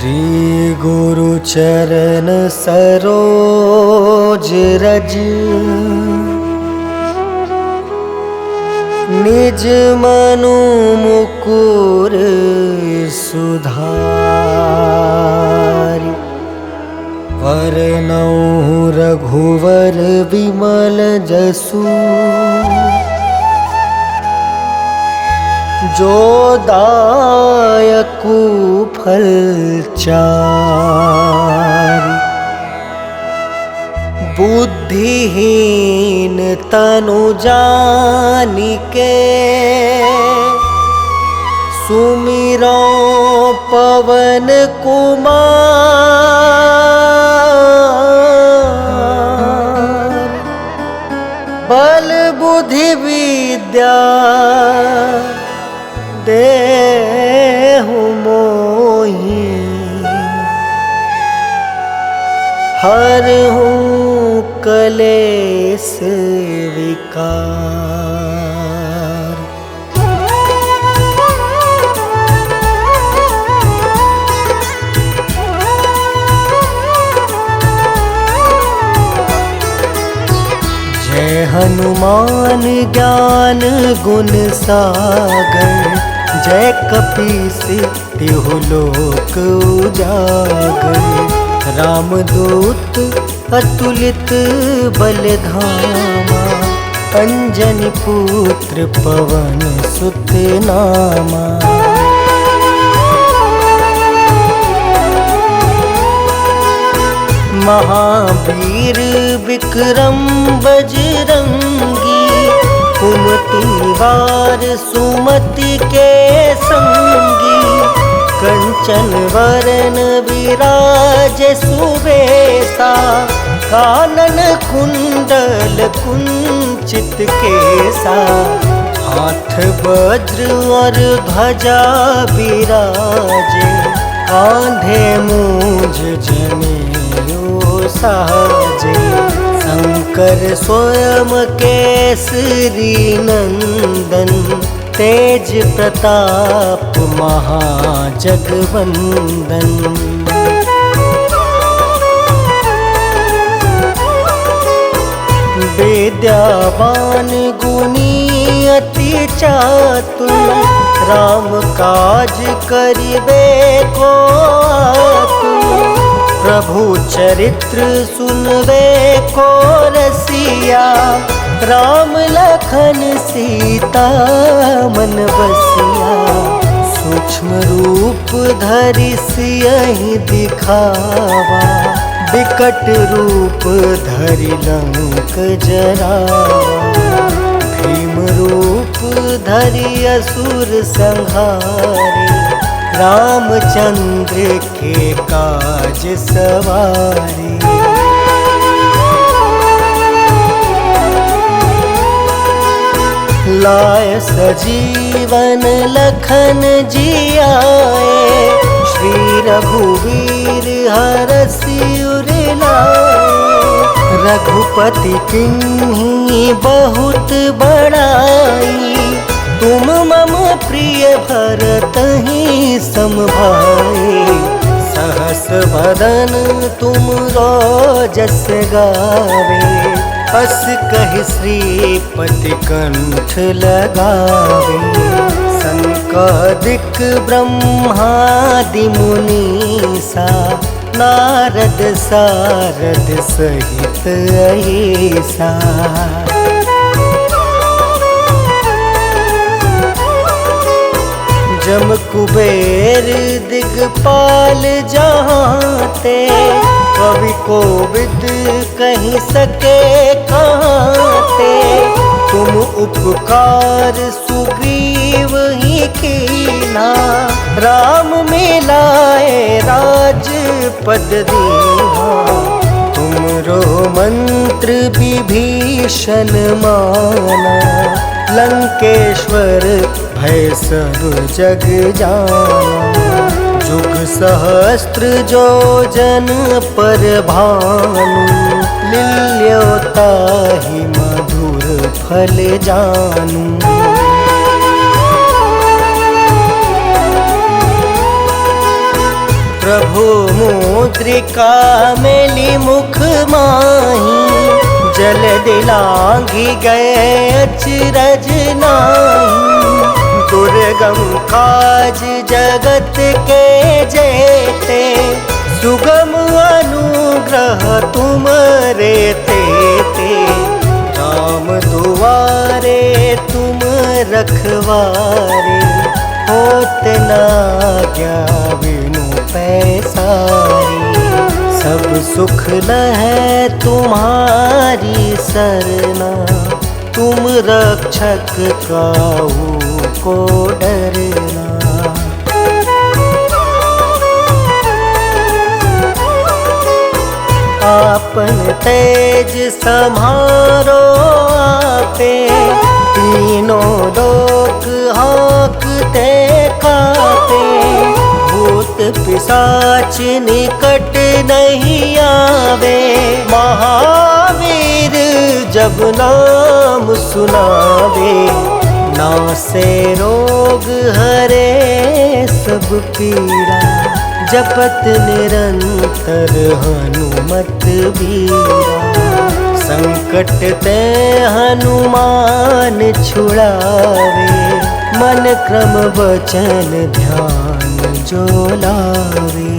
श्री गुरु चरण सरोज रज निज मनु मुकुर सुधारि वरनौ रघुवर विमल जसु जो दायकु फल चारि बुद्धिहीन तनु जानिके सुमिरो पवन कुमार बल बुद्धि विद्या देहु मोहि हरहु कलेश विकार। जय हनुमान ज्ञान गुण सागर जय कपीस तिहु लोक उजागर। रामदूत अतुलित बलधामा अंजनी पुत्र पवन सुत नामा। महावीर विक्रम बजरंगी कुमति वार सुमति के संगी। कंचन वरन विराज सुबेसा कानन कुंडल कुंचित केसा। हाथ वज्र और ध्वजा विराजे कांधे मूंज जनेऊ साजे। शंकर स्वयं केसरी नंदन तेज प्रताप महाजगवंदन। विद्यावान गुणी अति चातुर राम काज करिबे को आतुर। प्रभु चरित्र सुनबे को रसिया राम लखन सीता मन बसिया। सूक्ष्म रूप धरि सियहि दिखावा विकट रूप धरि लंक जरावा। भीम रूप धरि असुर संहारे रामचंद्र के काज सवारे। लाय सजीवन लखन जियाए श्री रघुवीर हरषि उर लाए। रघुपति किन्हीं बहुत बड़ाई तुम मम प्रिय भरतहि सम भाई। सहस वदन तुम जस गावे अस कहि श्रीपति कंठ लगावे। सनकादिक ब्रह्मादि मुनीसा नारद सारद सहित अहिसा। जम कुबेर दिगपाल जहाँते कवि कोविद कहीं सके कहाँते। तुम उपकार सुग्रीव ही कीना राम मिलाए राजपद दीना। तुमरो मंत्र विभीषण माना लंकेश्वर भय सब जग जाना। जुग सहस्त्र जो जन पर भानु लील्योताहि मधुर फल जानू। प्रभु मुद्रिका मेली मुख माही, जल दिलांघी गए अचरज नाही। दुर्गम काज जगत के जेते, सुगम अनुग्रह तुम रे तेते। राम दुआरे तुम रखवारे, होत न आज्ञा बिनु पैसारे। सब सुख लहै तुम्हारी सरना, तुम रक्षक काहू को डरना। आपन तेज सम्हारो आपे, तीनों लोक हाँकते कापे। भूत पिशाच निकट नहीं आवे, महावीर जब नाम सुनावे। नासे रोग हरे सब पीड़ा, जपत निरंतर हनुमत बीरा। संकट ते हनुमान छुड़ावे, मन क्रम वचन ध्यान जो लावे।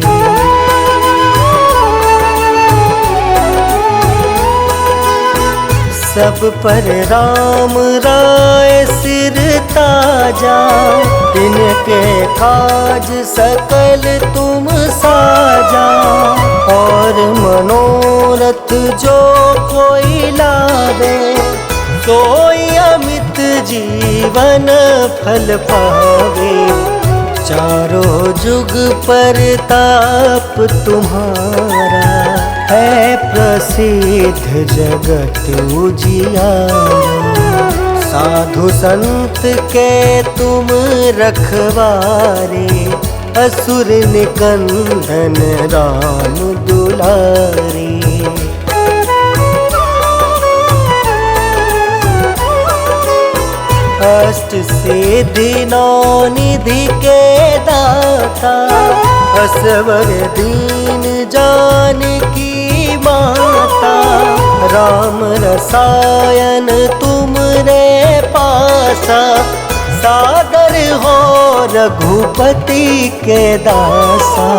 सब पर राम राय सिर ताजा, तिनके काज सकल तुम साजा। और मनोरथ जो कोई लावे, सोई अमित जीवन फल पावे। चारों जुग परताप तुम्हारा, है प्रसिद्ध जगत उजियारा। साधु संत के तुम रखवारे, असुर निकंदन राम दुलारे। अष्ट सिद्धि नौ निधि के दाता, असवर दीन जानकी माता। राम रसायन तुम रे पासा, सादर हो रघुपति के दासा।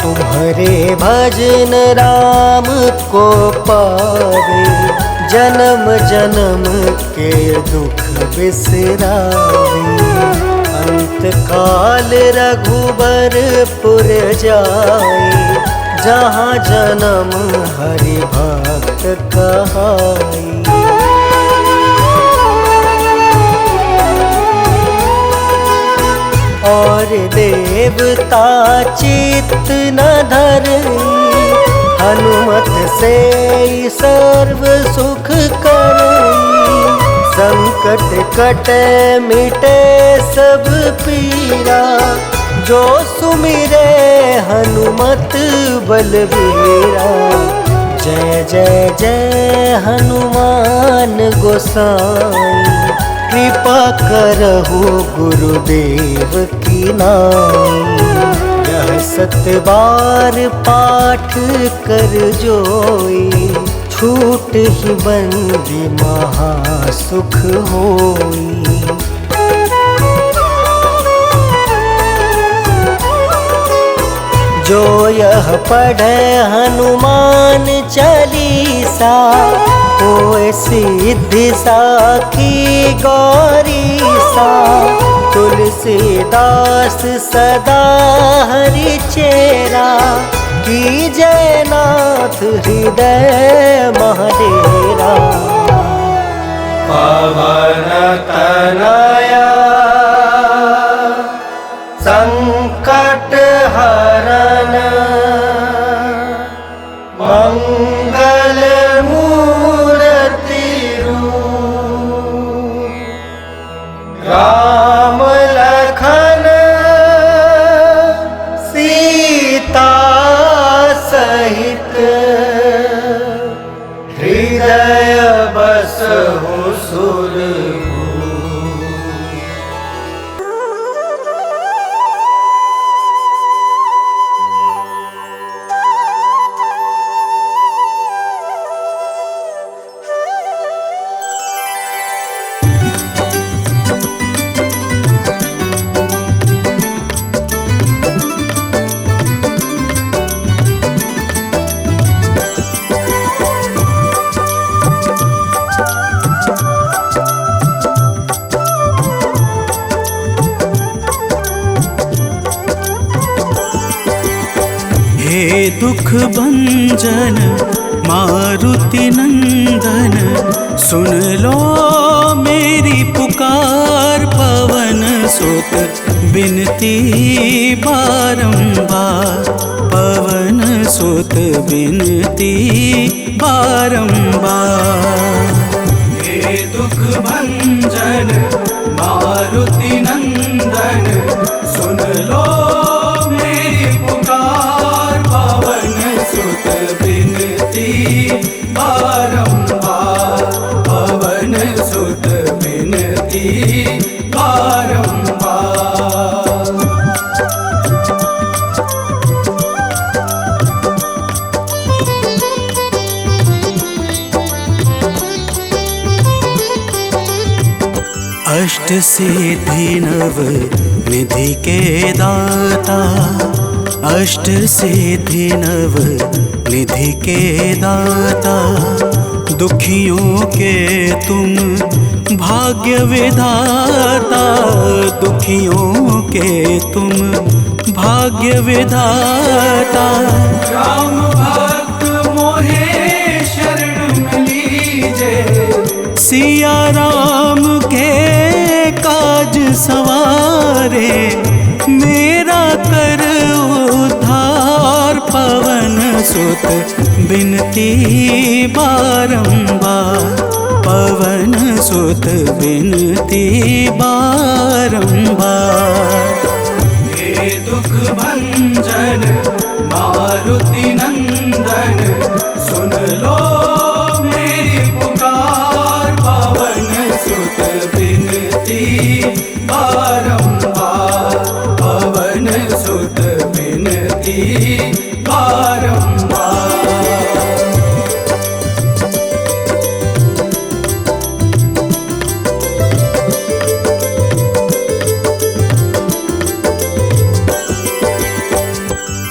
तुम्हारे भजन राम को पावे, जन्म जन्म के दुख बिसरावे। अंत काल रघुबरपुर जाए, जहाँ जन्म हरि भक्त कहाई। और देवता चित्त न धरई, हनुमत से सर्व सुख करई। संकट कटे मिटे सब पीरा, जो सुमिरे हनुमत बलबीरा। जय जय जय हनुमान गोसाई, कृपा करहु गुरुदेव की नाई। यह 7 बार पाठ कर जोई, छूट ही बंदी महासुख होई। जो यह पढ़े हनुमान चालीसा, होए सिद्धि साखी गौरीसा। तुलसीदास सदा हरि चेरा, की जयनाथ हृदय महाडेरा। पवन तनया संकट हरन, मंगल मूर्ति रूप। राम लखन सीता सहित, हृदय बसहु सुरभूप। हे दुख भंजन मारुति नंदन, सुन लो मेरी पुकार। पवन सुत बिनती बारंबार, पवन सुत बिनती बारंबार। हे दुख भंजन मारुति नंदन, सुन लो मेरी पुकार। पवन सुत बिनती बारंबार, पवन सुत बिनती बारंबार। अष्ट सिद्धि नव निधि के दाता, अष्ट सिद्धि नव निधि के दाता। दुखियों के तुम भाग्य विधाता, दुखियों के तुम भाग्य विधाता। राम भक्त मोहे शरण में लीजे, सिया राम के काज सवारे। मेरा कर उद्धार, पवन सुत बिनती बारंबार, पवन सुत बिनती बारंबार। हे दुख भंजन मारुति नंदन, सुन लो मेरी पुकार। पवन सुत बिनती बारंबार, पवन सुत बिनती बारंबार।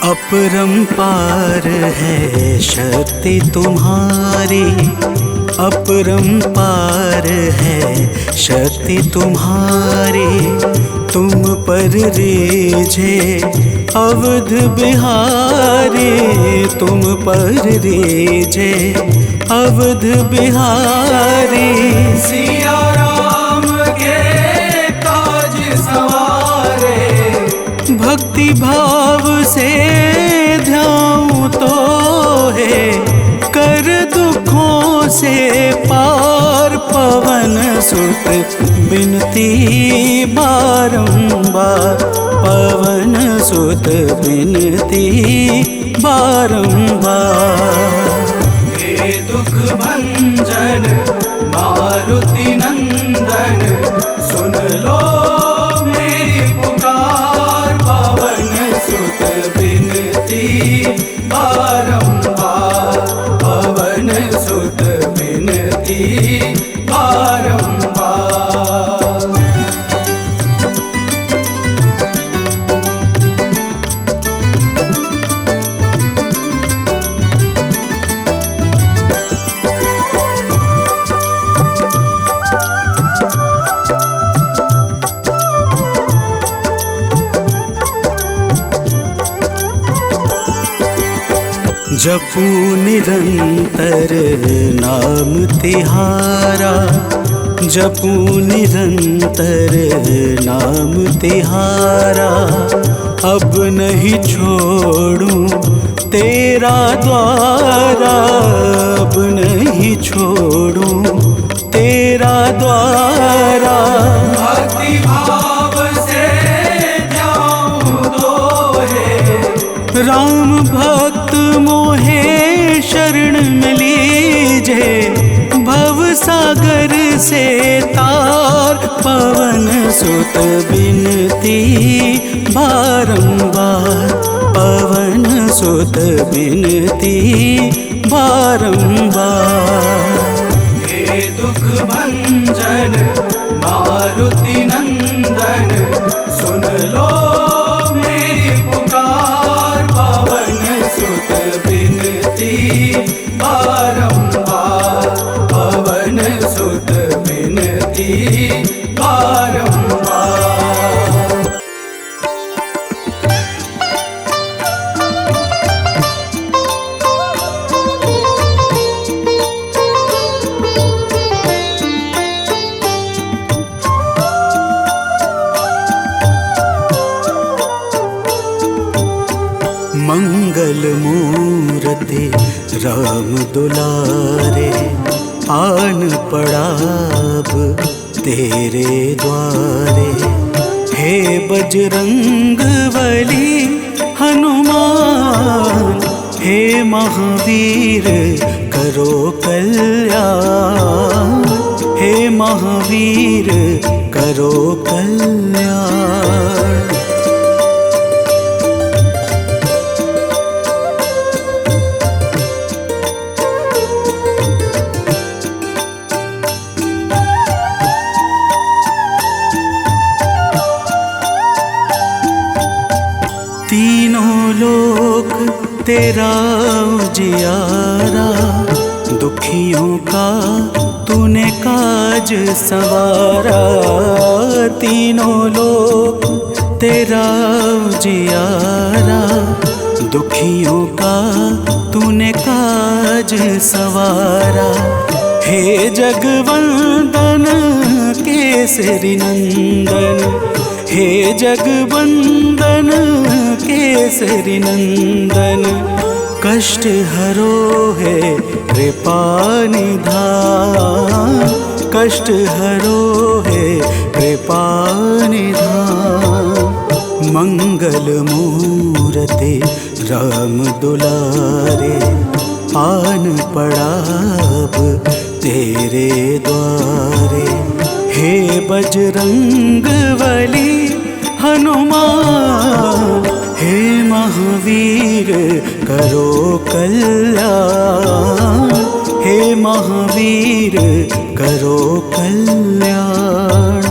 अपरंपार है शक्ति तुम्हारी, अपरंपार है शक्ति तुम्हारी। तुम पर रीझे अवध बिहारी, तुम पर रीझे अवध बिहारी। सिया राम के काज सवारे, भक्ति भाव से ध्याऊं तो है कर दुखों से पार। पवन सुत बिनती बारंबार, पवन सुत बिनती बारंबार। हे दुख भंजन मारुति नंदन, सुन लो मेरी पुकार। पवन सुत बिनती बारंबार, पवन सुत बिनती बारंबार। जपू निरंतर नाम तिहारा, जपू निरंतर नाम तिहारा। अब नहीं छोड़ूं तेरा द्वारा, अब नहीं छोड़ूं तेरा द्वारा। भक्ति भाव से जाऊं तो है राम भक्त मोहे शरण में लीजे। भव सागर से तार, पवन सुत बिनती बारंबार, पवन सुत बिनती बारंबार। हे दुख भंजन मारुति नंदन, सुन लो मेरी पुकार। पवन सुत बिनती बारंबार, पवन सुत बिनती बारंबार। मंगल मूर्ति राम दुलारे, आन पड़ा अब तेरे द्वारे। हे बजरंग बली हनुमान, हे महावीर करो कल्याण, हे महावीर करो कल्याण। तीनों लोक तेरा उजियारा, दुखियों का तूने काज सवारा। तीनों लोक तेरा उजियारा, दुखियों का तूने काज सवारा। हे जगवंदन केसरी नंदन, हे जगवंदन केसरी नंदन। कष्ट हरो है कृपा निधान, कष्ट हरो है कृपा निधान। मंगल मूर्ति राम दुलारे, आन पड़ा अब तेरे द्वारे। हे बजरंग बली हनुमान, हे महावीर करो कल्याण, हे महावीर करो कल्याण।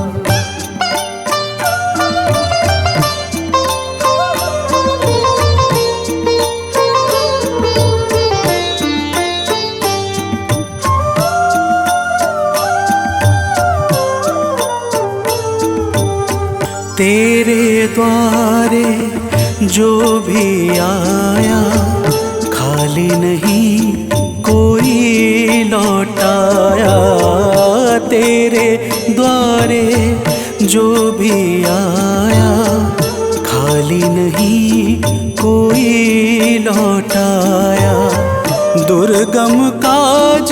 तेरे द्वारे जो भी आया, खाली नहीं कोई लौटाया। तेरे द्वारे जो भी आया, खाली नहीं कोई लौटाया। दुर्गम काज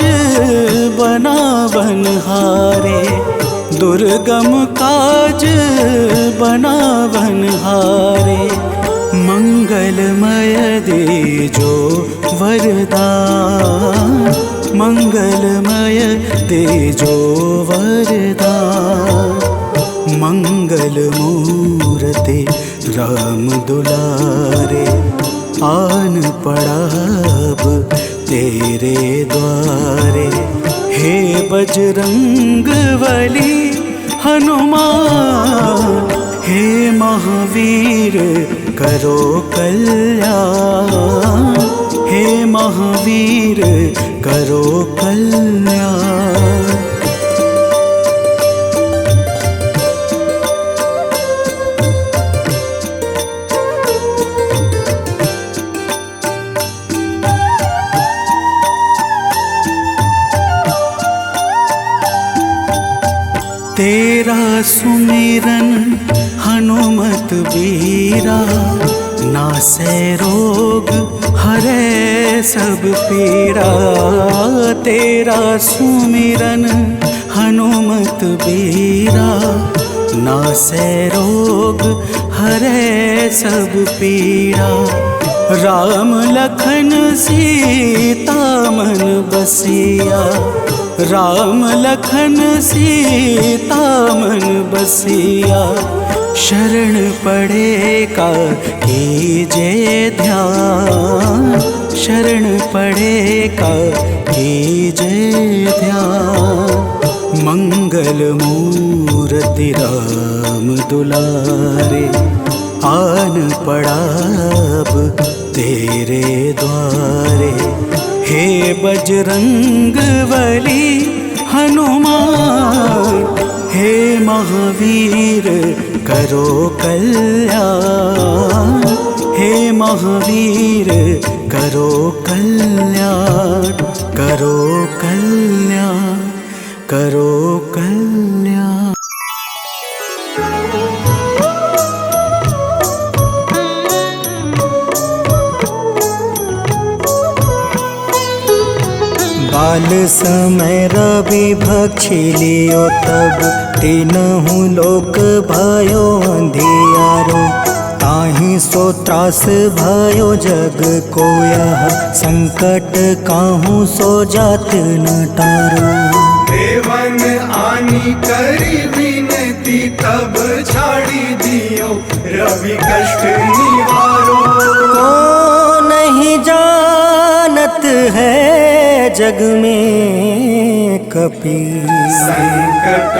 बना बनहारे, दुर्गम काज बना बनहारे। मंगलमय दे जो वरदान, मंगलमय दे जो वरदान। मंगल मूर्ति राम दुलारे, आन पड़ा अब तेरे द्वारे। हे बजरंग बली हनुमान, हे महावीर करो कल्याण, हे महावीर करो कल्याण। तेरा सुमिरन हनुमत बीरा, नासै रोग हरै सब पीड़ा। तेरा सुमिरन हनुमत बीरा, नासै रोग हरै सब पीड़ा। राम लखन सीता मन बसिया, राम लखन सीता मन बसिया। शरण पड़े का कीजे ध्यान, शरण पड़े का कीजे ध्यान। मंगल मूर्ति राम दुलारे, आन पड़ा अब तेरे द्वारे। हे बजरंग बली हनुमान, हे महावीर करो कल्याण, हे महावीर करो कल्याण, करो कल्याण, करो कल्याण। बाल समय रवि भक्षी लियो तब तीनहु लोक भयो अंधियारो ताहि सो त्रास भयो जग को यह संकट काहू सो जात न टारो देवन आनी करी विनती तब छाड़ी दियो रवि कष्ट निवारो को नहीं जानत है जग में कपि संकट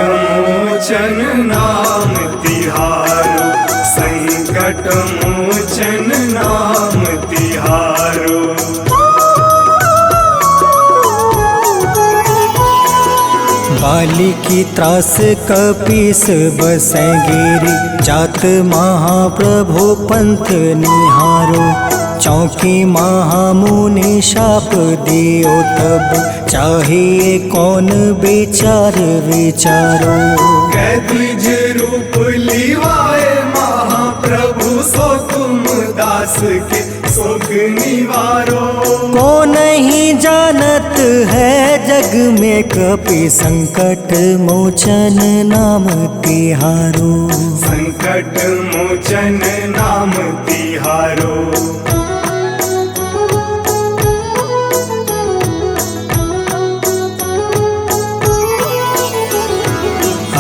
मोचन नाम तिहारो संकट मोचन नाम तिहारो बाली की त्रास कपीस बसै गिरी जात महाप्रभु पंथ निहारो चौकी महामुनि शाप दियो तब चाहिए कौन विचार विचारो कैद्विज रूप लिवाए महाप्रभु सो तुम दास के शोक निवारो को नहीं जानत है जग में कपि संकट मोचन नाम तिहारो संकट मोचन नाम तिहारो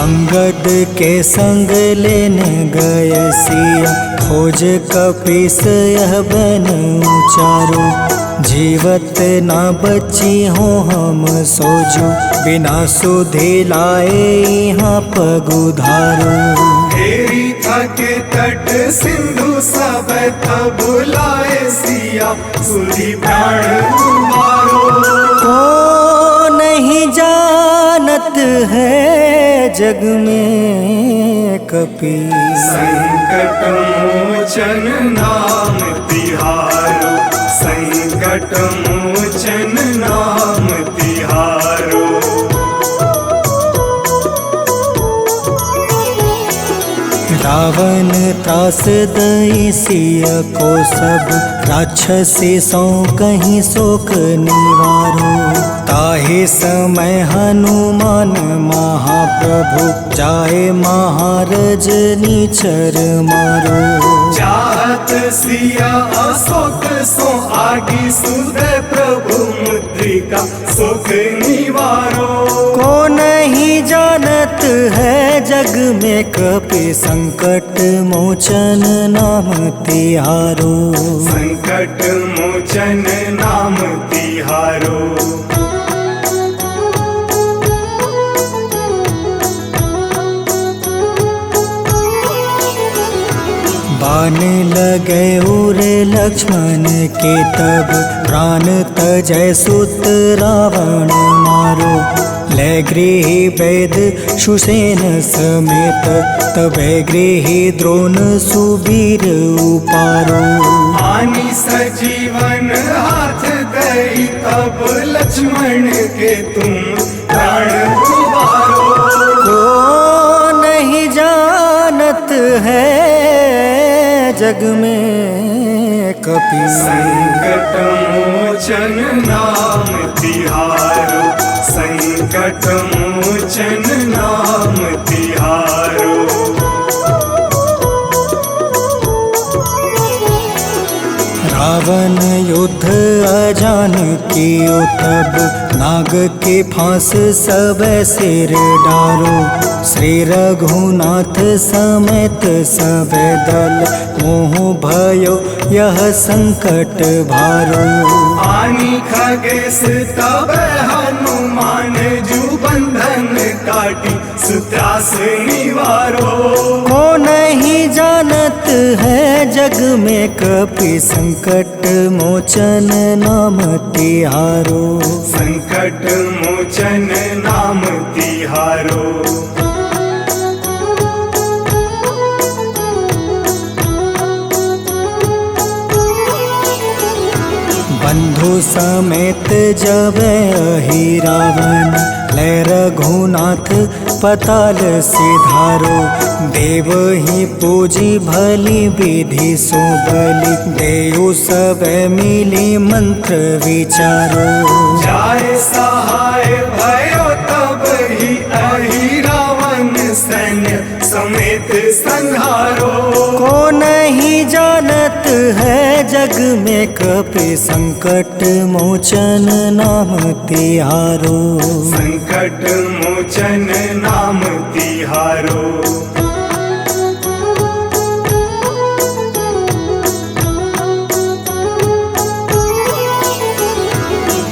अंगद के संग लेने गए सिया खोज कपीस यह बन उचारो जीवत ना बची हो हम सोजो बिना सुधे लाए यहाँ पगुधारो तेरी थके तट सिंधु सब तब लाए सिया सुधी प्राण तुम्हारो को नहीं जानत है जग में कपि संकट मोचन नाम तिहारो संकट मोचन नाम तिहारो रावण त्रास दई सिया को सब राक्षसी सो कहीं शोक निवारो ताहे समय हनुमान महाप्रभु जाए महारज नीचर मारो चाहत सिया अशोक सो आगी सुदय प्रभु मुद्रिका सुख निवारो को नहीं जानत है जग में कपि संकट मोचन नाम तिहारो संकट मोचन नाम तिहारो बाण लगे उरे लक्ष्मण के तब प्राण तजय सुत रावण मारो ले गृह वैद सुसेन समेत तबे गृह द्रोण सुबीर उपारो आनी सजीवन हाथ दई तब लक्ष्मण के तुम प्राण उबारो को नहीं जानत है जग में कपि संकट मोचन नाम तिहारो संकट मोचन नाम तिहारो रावण युद्ध अजान कियो तब नाग के फांस सब सिर डारो श्री रघुनाथ समेत सब दल मोह भयो यह संकट भारो आनी खगेश तब हनुमान जू बंधन काटी सुत्रास निवारो को नहीं जानत है जग में कपि संकट मोचन नाम तिहारो संकट मोचन नाम तिहारो बंधु समेत जब अहि रावण ले रघुनाथ पताल सिधारो। देव ही पूजी भली विधि सो बलि, देव सब मिली मंत्र विचारो। जाय सहाय भयो तब ही अहि रावण सैन्य समेत संहारो। को नहीं जानत है जग में कपि संकट मोचन नाम तिहारो। संकट मोचन नाम तिहारो।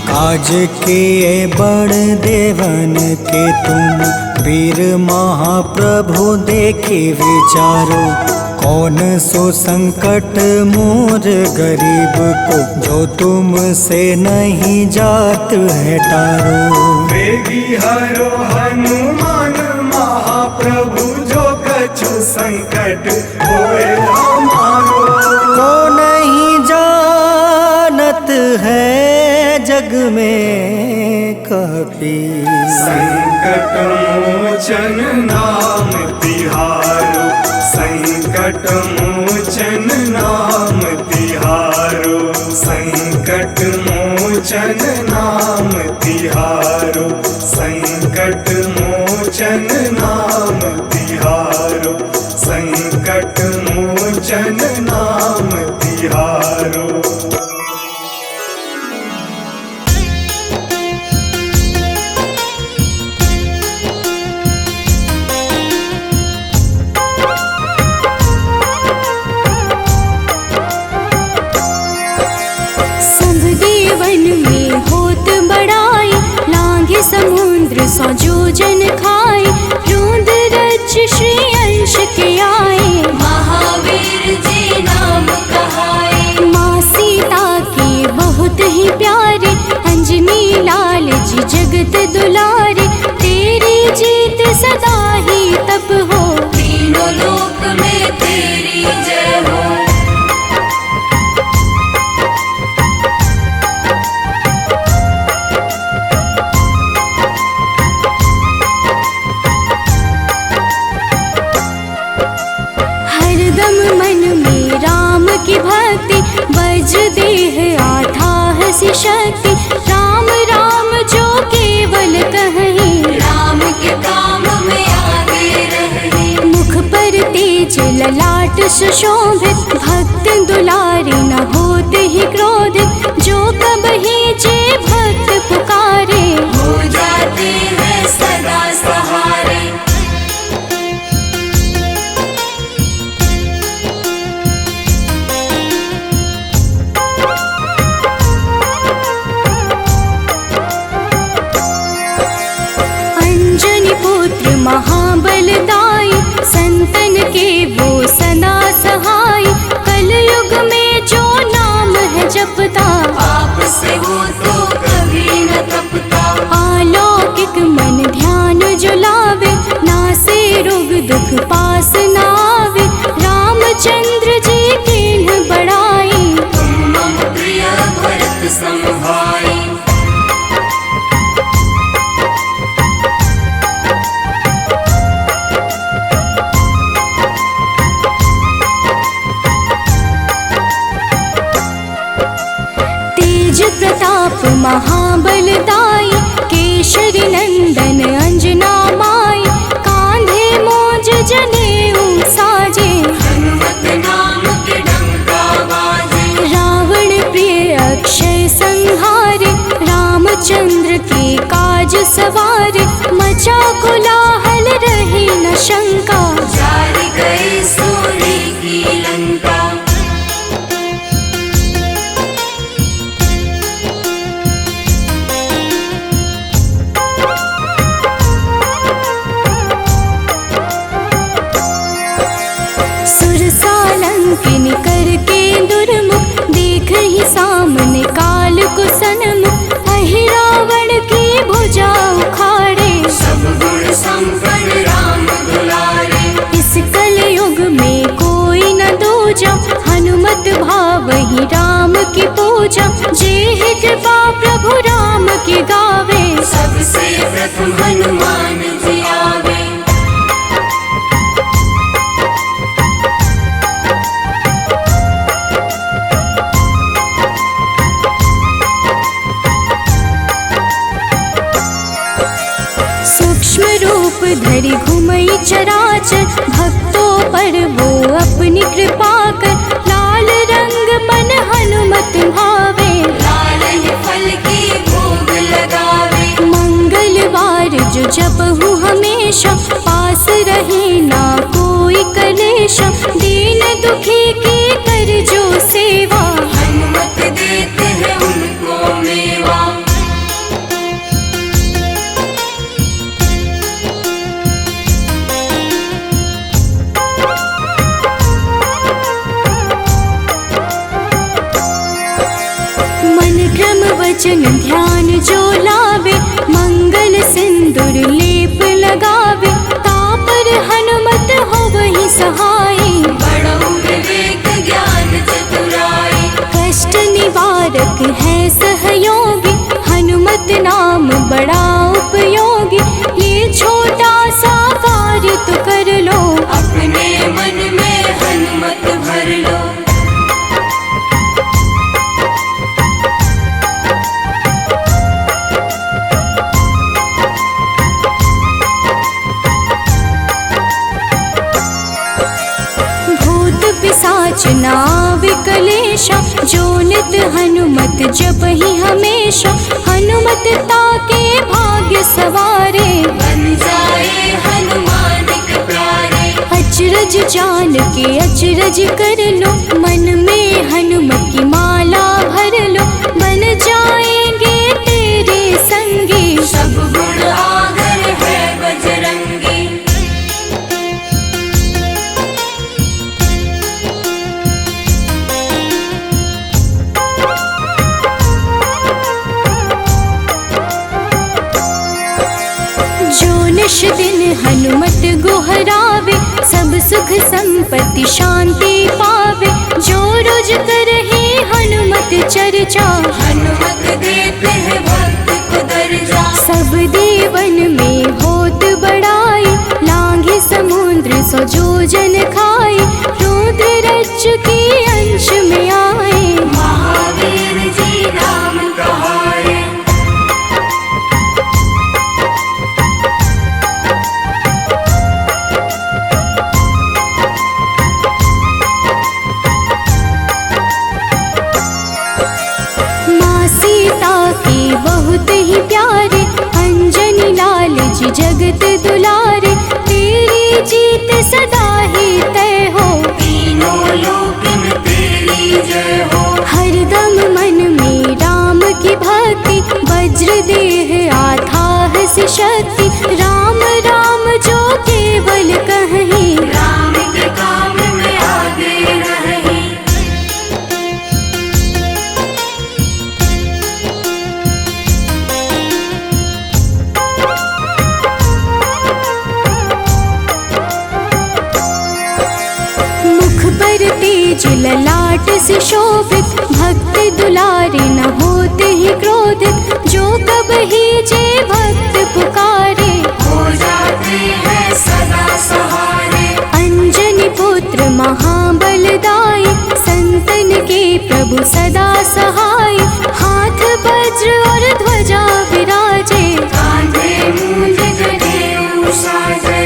काज किए बड़ देवन के तुम, वीर महाप्रभु देखे विचारो। कौन सो संकट मोर गरीब को, जो तुमसे नहीं जात है टारो। वेगी हरो हनुमान महाप्रभु, जो कछु संकट होए हमारो। को नहीं जानत है जग में कपि, संकट मोचन नाम तिहारो। संकट मोचन नाम तिहारो। संकट मोचन नाम तिहारो। संकट मोचन नाम तिहारो। संकट मोचन नाम तिहारो। समुद्र सौ जोजन खाए, रोंद रज श्री अंश के आए। महावीर जी नाम कहाए। माँ सीता के बहुत ही प्यारे, अंजनी लाल जी जगत दुलारे। तेरी जीत सदा ही तब हो, तीनों लोक में तेरी जय हो। की भक्ति बज देह आठाह सी शक्ति। राम राम जो केवल कहें, राम के काम में आगे रहे। मुख पर तेज ललाट सुशोभित, भक्त दुलारे न होते ही क्रोधित। जो कब ही जे भक्त पुकारे, हो जाते हैं सदा सहारे। महाबलदाई, संतन के वो सदा सहाय। कलयुग में जो नाम है जपता, पाप से वो तो कभी न तपता। अलौकिक मन ध्यान जो लावे, नासे रोग दुख पास न आवे। रामचंद्र जी किन्ह बड़ाई, तुम मम प्रिय भरत सम भाई। प्रताप महाबलदाई, केशरी नंदन अंजना माई। कांधे मोज जनेऊ साजे, हनुमत नाम के डंका बाजे। रावण प्रिय अक्षय संहारे, रामचंद्र के काज सवारे। मचा कोलाहल रही न शंका, जारी गई सूरी की लंका। किन करके दुर्मुख, देख ही सामने काल को सन्मुख। अहि रावण की भुजा उखाड़े, सब गुण संपन्न राम दुलारे। इस कलयुग में कोई न दूजा, हनुमत भाव ही राम की पूजा। जे कृपा प्रभु राम की गावे, सबसे प्रथम हनुमान जी आवे। धरि घुमई चराचर, भक्तों पर वो अपनी कृपा कर। लाल रंग मन हनुमत भावे, लाल ही फल की भोग लगावे। मंगलवार जो जपहु हमेशा, पास रहे ना कोई कलेश। दीन दुखी की कर जो सेवा, हनुमत देते हैं उनको मेवा। मन क्रम वचन ध्यान जो लावे, मंगल सिंदूर लेप लगावे। तापर हनुमत हो वही सहाय, बड़ो विवेक ज्ञान चतुराई। कष्ट निवारक है सहयोगी, हनुमत नाम बड़ा उपयोगी। ये छोटा सा कार्य तो कर लो, अपने मन में हनुमत भर लो। भूत पिशाच नाव कलेशा, जो नित हनुमत जपहि हमेशा। हनुमत ताके भाग्य सवारे, बन जाए हनुमान के प्यारे। अचरज जान के अचरज कर लो, मन में हनुमत की माला भर लो। बन जाएंगे तेरे संगी, सब गुण आगर है बजरंगी। जो निश दिन हनुमत गोहरावे, सब सुख संपत्ति शांति पावे। जो रोज करहे हनुमत चर्चा, हनुमत देते हैं भक्त को दर्जा। सब देवन में होत बड़ाई, लांघे समुद्र सो जोजन खाए। रुद्र रज के अंश में आए, महावीर जी नाम कहाए। माँ सीता के बहुत ही प्यारे, अंजनी लाल जी जगत दुलारे। तेरी जीत सदा ही तय हो, तीनों लोक में तेरी जय हो। हरदम मन में राम की भक्ति, वज्र देह आधार से शक्ति। राम राम जो केवल कहीं, राम के काम में आगे रही। मुख पर तेज ललाट से शोभित, भक्त दुलारे न होते ही क्रोधित। जो कब ही जे भक्त पुकारे, हो जाते हैं सदा सहारे। अंजनी पुत्र महाबलदाई, संतन के प्रभु सदा सहाय। हाथ वज्र और ध्वजा विराजे, कांधे मूंज जनेऊ साजे।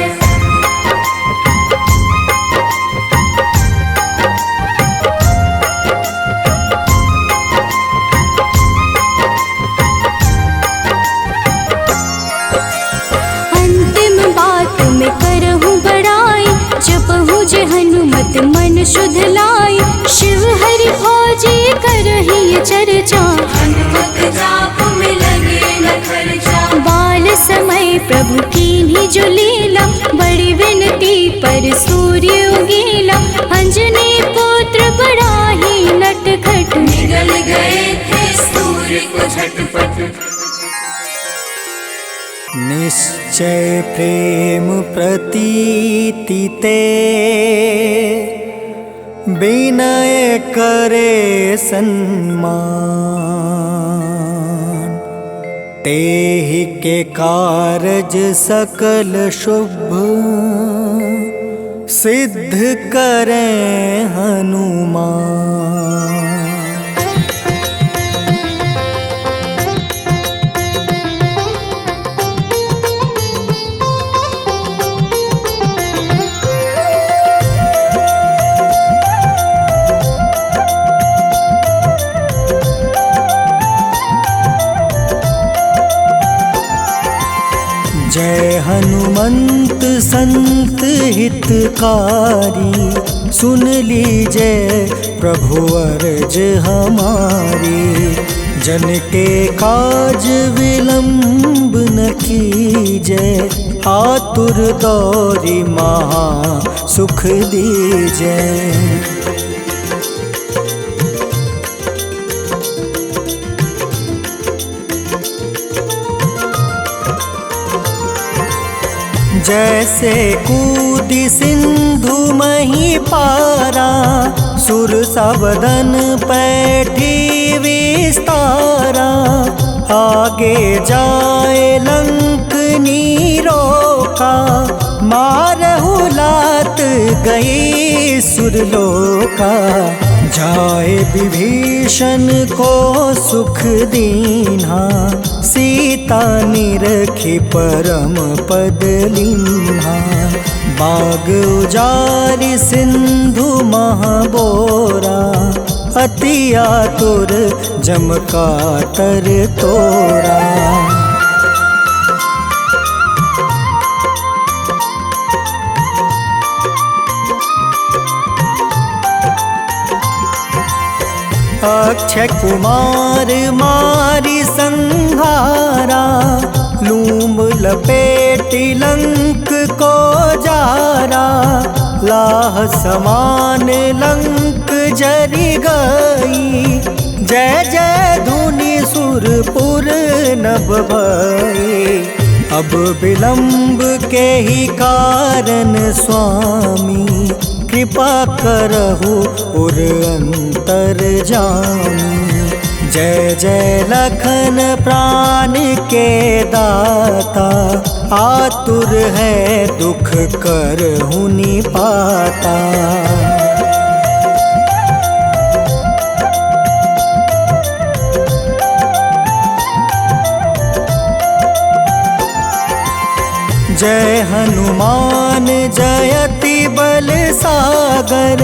अंतिम बात में करहूँ बड़ाई, जपहु जे हनुमत मन शुद्ध लाई। शिव हरि भोजे करहि ये चर्चा, हनुमत जाप में लगे न खर्चा। बाल समय प्रभु कीन्ही जो लीला, बड़ी विनती पर सूर्य उगेला। अंजनी पुत्र बड़ा ही नटखट, निगल गए थे सूर्य को झटपट। निश्चय प्रेम प्रतीति ते, विनय करे सन्मान। तेहि के कारज सकल शुभ, सिद्ध करें हनुमान। हनुमंत संत हितकारी, सुन लीजिए प्रभु अर्ज हमारी। जन के काज विलंब न कीजिए, आतुर दौरी महा सुख दीजिए। जैसे कूदी सिंधु मही पारा, सुर सबदन पैठी विस्तारा। आगे जाए लंक नीरोका, मारहु लात गई सुरलोका। जाए विभीषण को सुख दीन्हा, सीता निरखी परम पद लीन्हा। बाग उजारि सिंधु महाबोरा, अति आतुर जम कातर तोरा। अक्षय कुमार मारी संहारा, लूम लपेटी लंक को जारा। लाह समान लंक जरी गई, जय जय धुनि सुरपुर नभ भई। अब विलंब के ही कारण स्वामी, कृपा करहु उर अंतर जामी। जय जय लखन प्राण के दाता, आतुर है दुख करहु निपाता। जय हनुमान जयति बल सागर,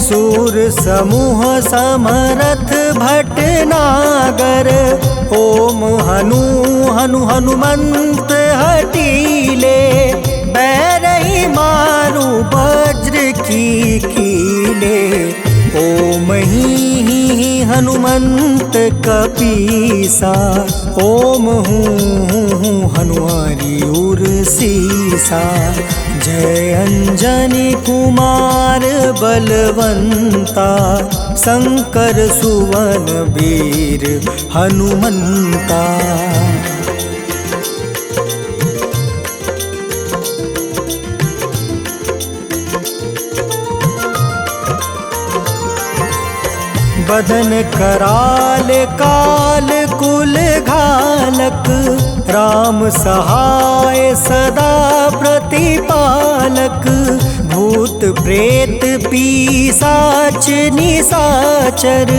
सूर समूह समरथ भटनागर। ओम हनु हनु हनुमंत हटीले, बैरही मारू वज्र की कीले। ओम ही हनुमंत कपीसा, ओम हूँ हनुमारी उर सीसा। जय अंजनी कुमार बलवंता, शंकर सुवन वीर हनुमंता। बदन कराल काल कुल घालक, राम सहाय सदा प्रतिपालक। भूत प्रेत पिशाच निशाचर,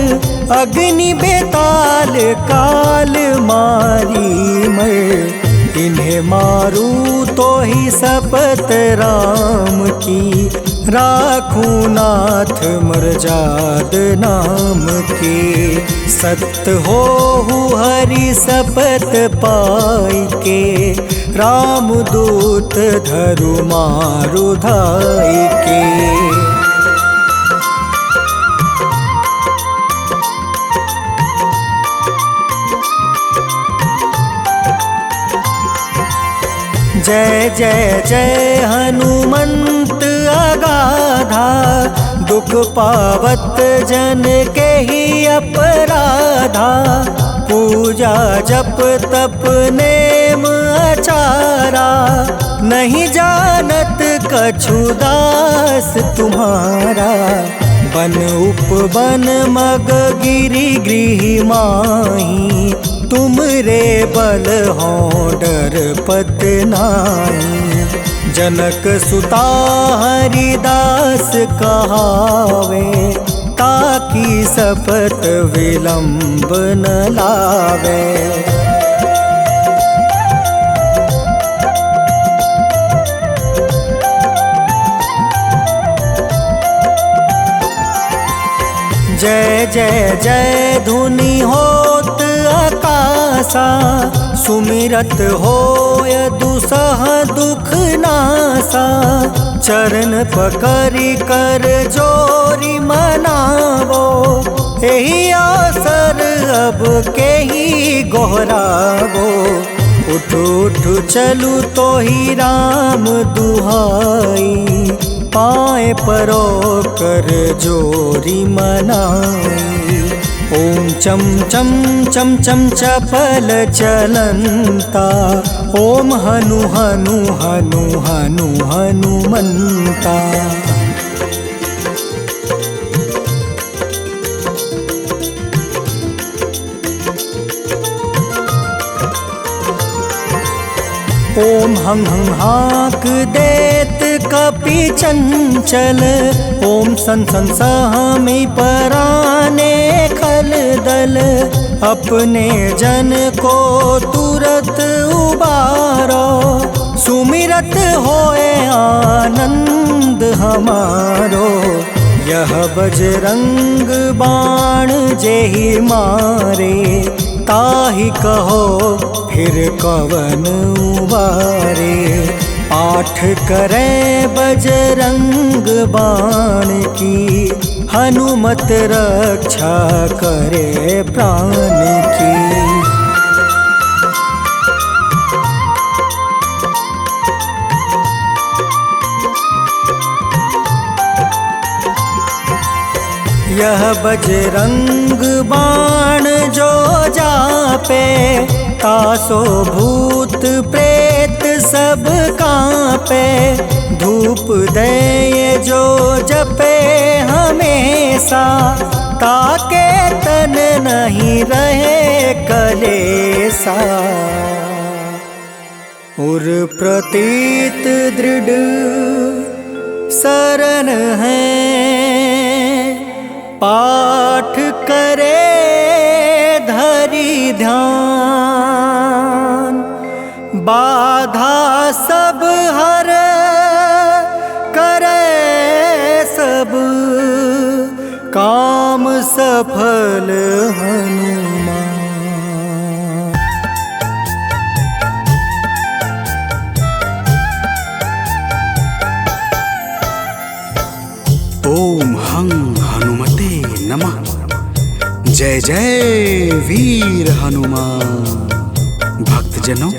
अग्नि बेताल काल मारी मर। इन्हें मारू तो ही शपथ राम की, राखूं नाथ मर्याद नाम की। सत्य हो हरि शपथ पाई के, राम दूत धरु मारु धाई के। जय जय जय हनुमंत अगाधा, दुख पावत जन के ही अपराधा। पूजा जप तप नेम आचारा, नहीं जानत कछु दास तुम्हारा। बन उपवन मग गिरि गृह माही, तुम रे बल हो डर पत नाई। जनक सुता हरिदास कहावे, ताकि शपथ विलंब न लावे। जय जय जय धुनि होत आकाशा, सुमिरत हो होय दुसह दुख नासा, चरण पकड़ी कर जोरी मनावो। यही अवसर अब के ही गोहरावो। उठ उठ चलू तो ही राम दुहाई, पाए परो कर जोरी मनाई। ओम चम चम चम चम चपल चलंता, ओम हनु हनु हनु हनु हनुमंता। ओम हं हं हाक देत कपि चंचल, ओम सन सन सहमी पराने खल दल। अपने जन को तुरत उबारो, सुमिरत होए आनंद हमारो। यह बजरंग बाण जेहि मारे, ताहि कहो फिर कवन उबारे। पाठ करे बजरंग बाण की, हनुमत रक्षा करे प्राण की। यह बजरंग बाण जो जापे, तासो भूत प्रेत सब कांपे। धूप दे जो जपे हमेशा, ताके तन नहीं रहे कलेसा। उर प्रतीत दृढ़ शरण है, पाठ करे धरि ध्यान। बाधा सब हर करे सब, काम सफल हनुमान। ओम हं हनुमते नमः। जय जय वीर हनुमान। भक्तजनों,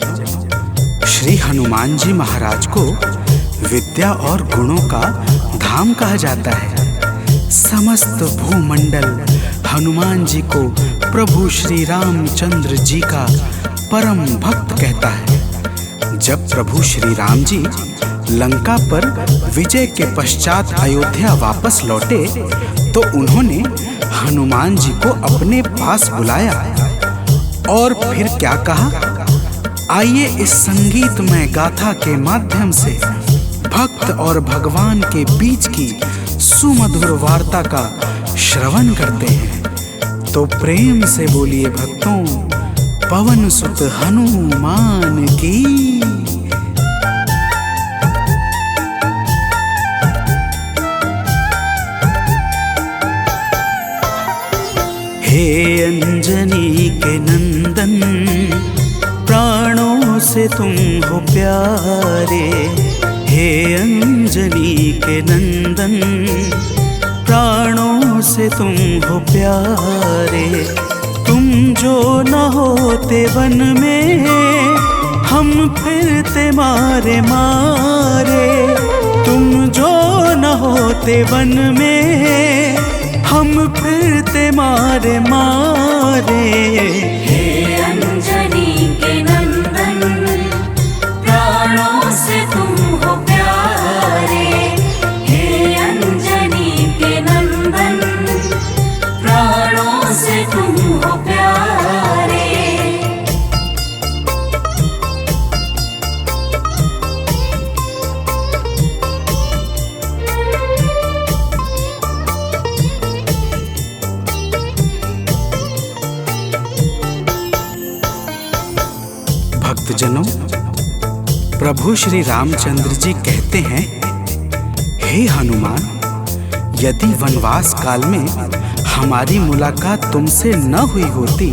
श्री हनुमान जी महाराज को विद्या और गुणों का धाम कहा जाता है। समस्त भूमंडल हनुमान जी को प्रभु श्री रामचंद्र जी का परम भक्त कहता है। जब प्रभु श्री राम जी लंका पर विजय के पश्चात अयोध्या वापस लौटे, तो उन्होंने हनुमान जी को अपने पास बुलाया और फिर क्या कहा, आइए इस संगीतमय गाथा के माध्यम से भक्त और भगवान के बीच की सुमधुर वार्ता का श्रवण करते हैं। तो प्रेम से बोलिए भक्तों, पवन सुत हनुमान की। हे अंजनी के नंदन, प्राणों से तुम हो प्यारे। हे अंजनी के नंदन, प्राणों से तुम हो प्यारे। तुम जो न होते वन में, हम फिरते मारे मारे। तुम जो न होते वन में, हम फिरते मारे मारे। हे अंजनी के नंदन, प्राणों से तुम हो प्यारे। हे अंजनी के नंदन, प्राणों से तुम हो प्यारे। भक्तजनों, प्रभु श्री रामचंद्र जी कहते हैं, हे हनुमान, यदि वनवास काल में हमारी मुलाकात तुमसे न हुई होती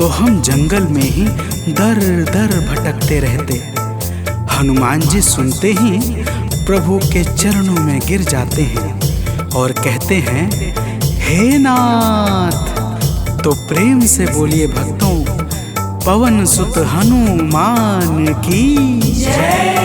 तो हम जंगल में ही दर दर भटकते रहते। हनुमान जी सुनते ही प्रभु के चरणों में गिर जाते हैं और कहते हैं, हे नाथ। तो प्रेम से बोलिए भक्तों, पवन सुत हनुमान की जय।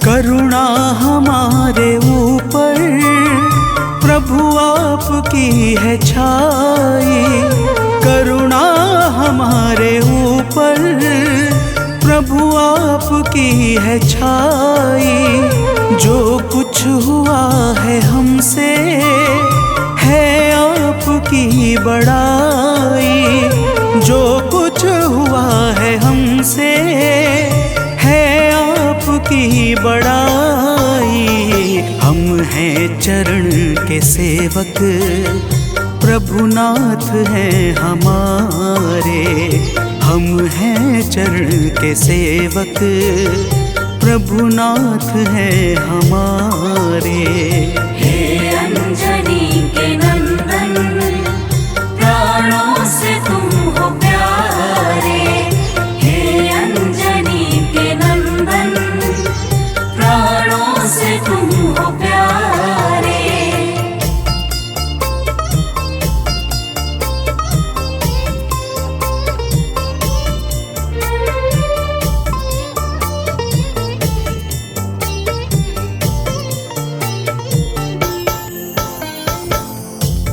करुणा हमारे ऊपर प्रभु आपकी है छाई। करुणा हमारे ऊपर प्रभु आपकी है छाई। जो कुछ हुआ है हमसे है आपकी बड़ाई। जो कुछ हुआ है हमसे की बड़ाई। हम हैं चरण के सेवक, प्रभुनाथ हैं हमारे। हम हैं चरण के सेवक, प्रभुनाथ हैं हमारे। हे अंजनी के नंदन, प्राणों से तुम हो प्यारे। हे अंजनी के नंदन, प्राणों से तुम हो प्यारे।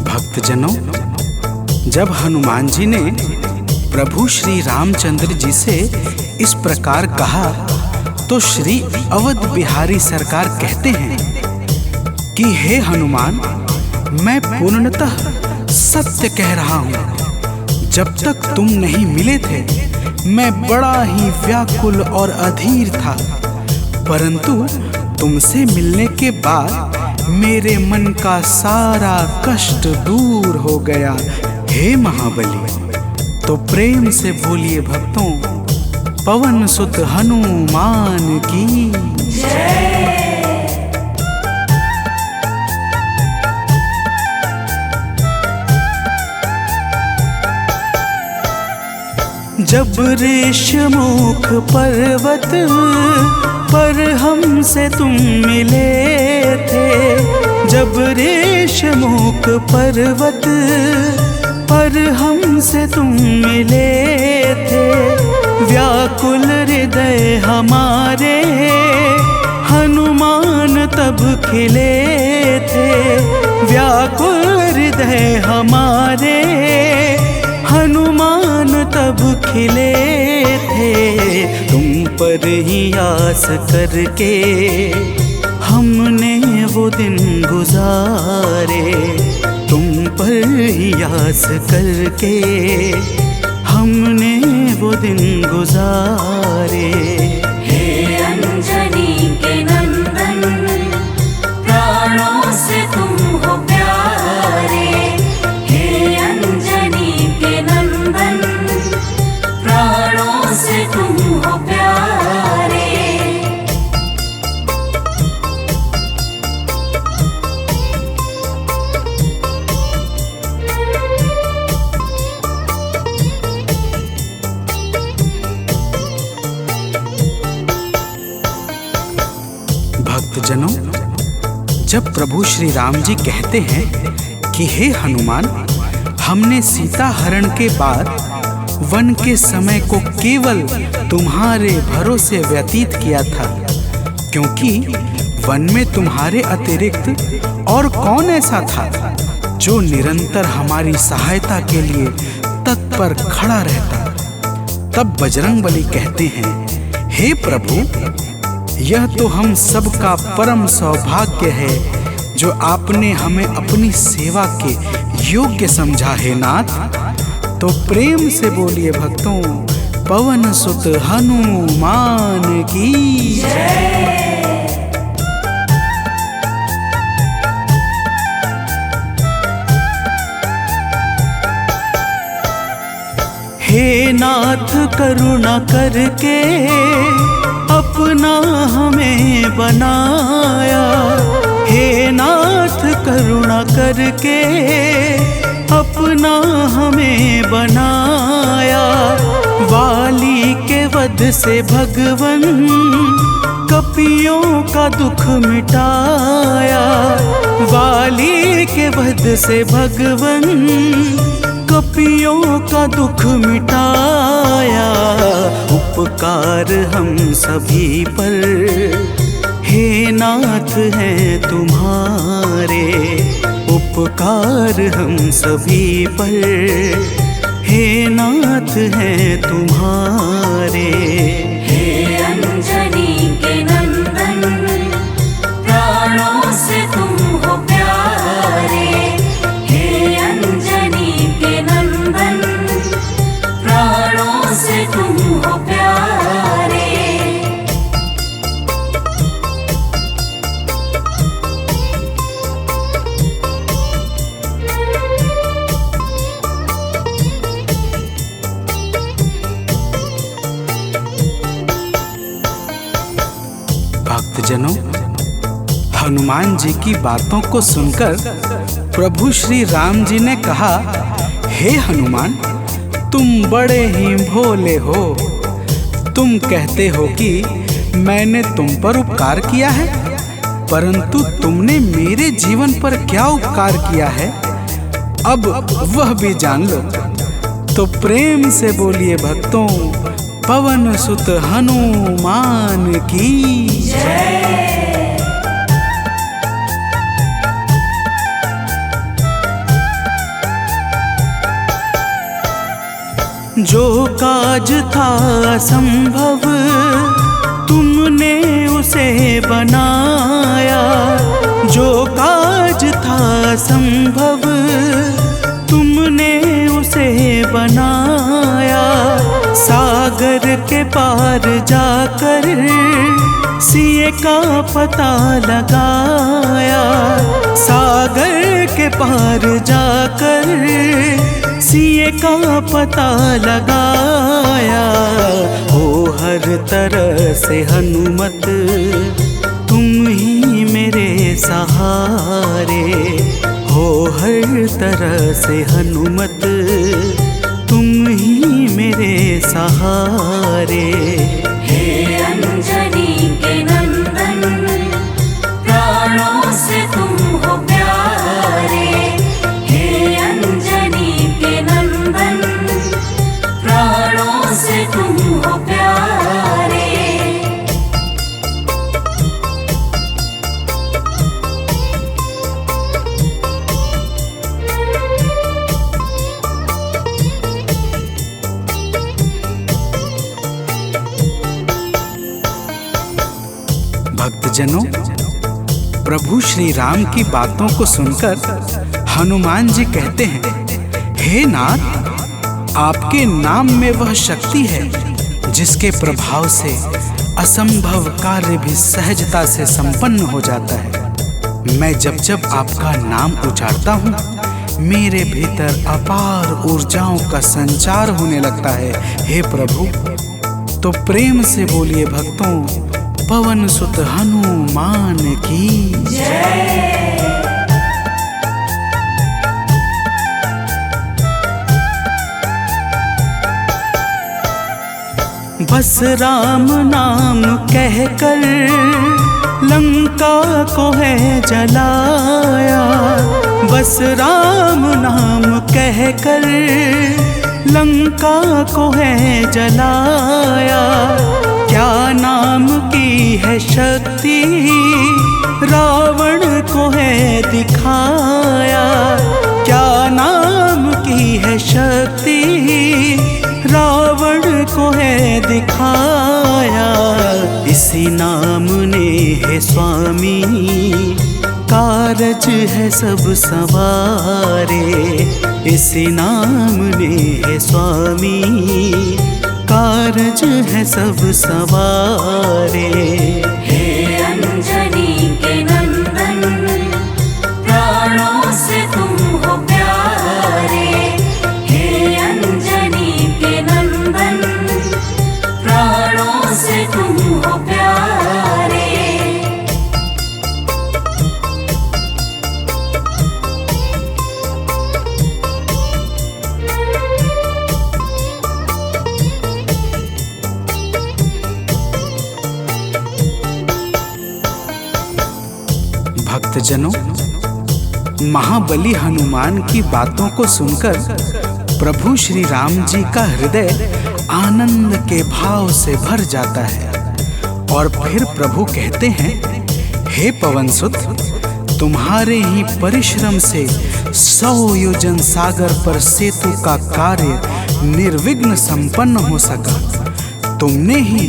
भक्तजनों, जब हनुमान जी ने प्रभु श्री रामचंद्र जी से इस प्रकार कहा तो श्री अवध बिहारी सरकार कहते हैं कि हे हनुमान, मैं पूर्णतः सत्य कह रहा हूँ। जब तक तुम नहीं मिले थे मैं बड़ा ही व्याकुल और अधीर था, परंतु तुमसे मिलने के बाद मेरे मन का सारा कष्ट दूर हो गया। हे महाबली, तो प्रेम से बोलिए भक्तों, पवन सुत हनुमान की जय। जब ऋषमुख पर्वत पर हमसे तुम मिले थे। जब ऋषमुख पर्वत पर हमसे तुम मिले थे। व्याकुल हृदय हमारे हनुमान तब खिले थे। व्याकुल हृदय हमारे हनुमान तब खिले थे। तुम पर ही आस करके हमने वो दिन गुजारे। तुम पर ही आस करके हमने वो दिन गुजारे। हे अंजनी के नंदन, प्राणों से तुम हो प्यारे। हे अंजनी के नंदन, प्राणों से तुम हो प्यारे। भक्तजनों, जब प्रभु श्री राम जी कहते हैं कि हे हनुमान, हमने सीता हरण के बाद वन के समय को केवल तुम्हारे भरोसे व्यतीत किया था, क्योंकि वन में तुम्हारे अतिरिक्त और कौन ऐसा था जो निरंतर हमारी सहायता के लिए तत्पर खड़ा रहता। तब बजरंगबली कहते हैं, हे प्रभु, यह तो हम सबका परम सौभाग्य है जो आपने हमें अपनी सेवा के योग्य समझा है नाथ। तो प्रेम से बोलिए भक्तों, पवन सुत हनुमान की जय। हे नाथ, करुणा करके अपना हमें बनाया। करके अपना हमें बनाया। वाली के वध से भगवन कपियों का दुख मिटाया। वाली के वध से भगवन कपियों का दुख मिटाया। उपकार हम सभी पर हे नाथ हैं तुम्हारे। उपकार हम सभी पर हे नाथ हैं तुम्हारे। हे अंजनी के नंदन, प्राणों से तुम हो प्यारे। हे अंजनी के नंदन, प्राणों से तुम हो प्यारे। भक्तजनों, हनुमान जी की बातों को सुनकर प्रभु श्री राम जी ने कहा, हे हनुमान, तुम बड़े ही भोले हो। तुम कहते हो कि मैंने तुम पर उपकार किया है, परंतु तुमने मेरे जीवन पर क्या उपकार किया है, अब वह भी जान लो। तो प्रेम से बोलिए भक्तों, पवन सुत हनुमान की जय। जो काज था असंभव तुमने उसे बनाया। जो काज था असंभव तुमने उसे बनाया। सागर के पार जाकर सिए का पता लगाया। सागर के पार जाकर सिए का पता लगाया। हो हर तरह से हनुमत तुम ही मेरे सहारे। हो हर तरह से हनुमत तुम ही मेरे सहारे। हे अंजनी के नंदन, प्राणों से तुम हो प्यारे। हे अंजनी के नंदन, प्राणों से तुम हो प्यारे। भक्तजनों, प्रभु श्री राम की बातों को सुनकर हनुमान जी कहते हैं, हे नाथ, आपके नाम में वह शक्ति है जिसके प्रभाव से असंभव कार्य भी सहजता से संपन्न हो जाता है। मैं जब जब आपका नाम उच्चारता हूँ, मेरे भीतर अपार ऊर्जाओं का संचार होने लगता है। हे प्रभु, तो प्रेम से बोलिए भक्तों, पवन सुत हनुमान की जय। बस राम नाम कहकर लंका को है जलाया। बस राम नाम कहकर लंका को है जलाया। क्या नाम की है शक्ति रावण को है दिखाया। क्या नाम की है शक्ति रावण को है दिखाया। इसी नाम ने है स्वामी कारज है सब सवारे। इसी नाम ने है स्वामी कारज है सब सवारे। हे अंजनी के नंदन, प्राणों से तुम हो प्यारे। हे अंजनी के नंदन, प्राणों से तुम हो प्यारे। भक्तजनों, महाबली हनुमान की बातों को सुनकर प्रभु श्री राम जी का हृदय आनंद के भाव से भर जाता है और फिर प्रभु कहते हैं, हे पवनसुत, तुम्हारे ही परिश्रम से 100 योजन सागर पर सेतु का कार्य निर्विघ्न संपन्न हो सका। तुमने ही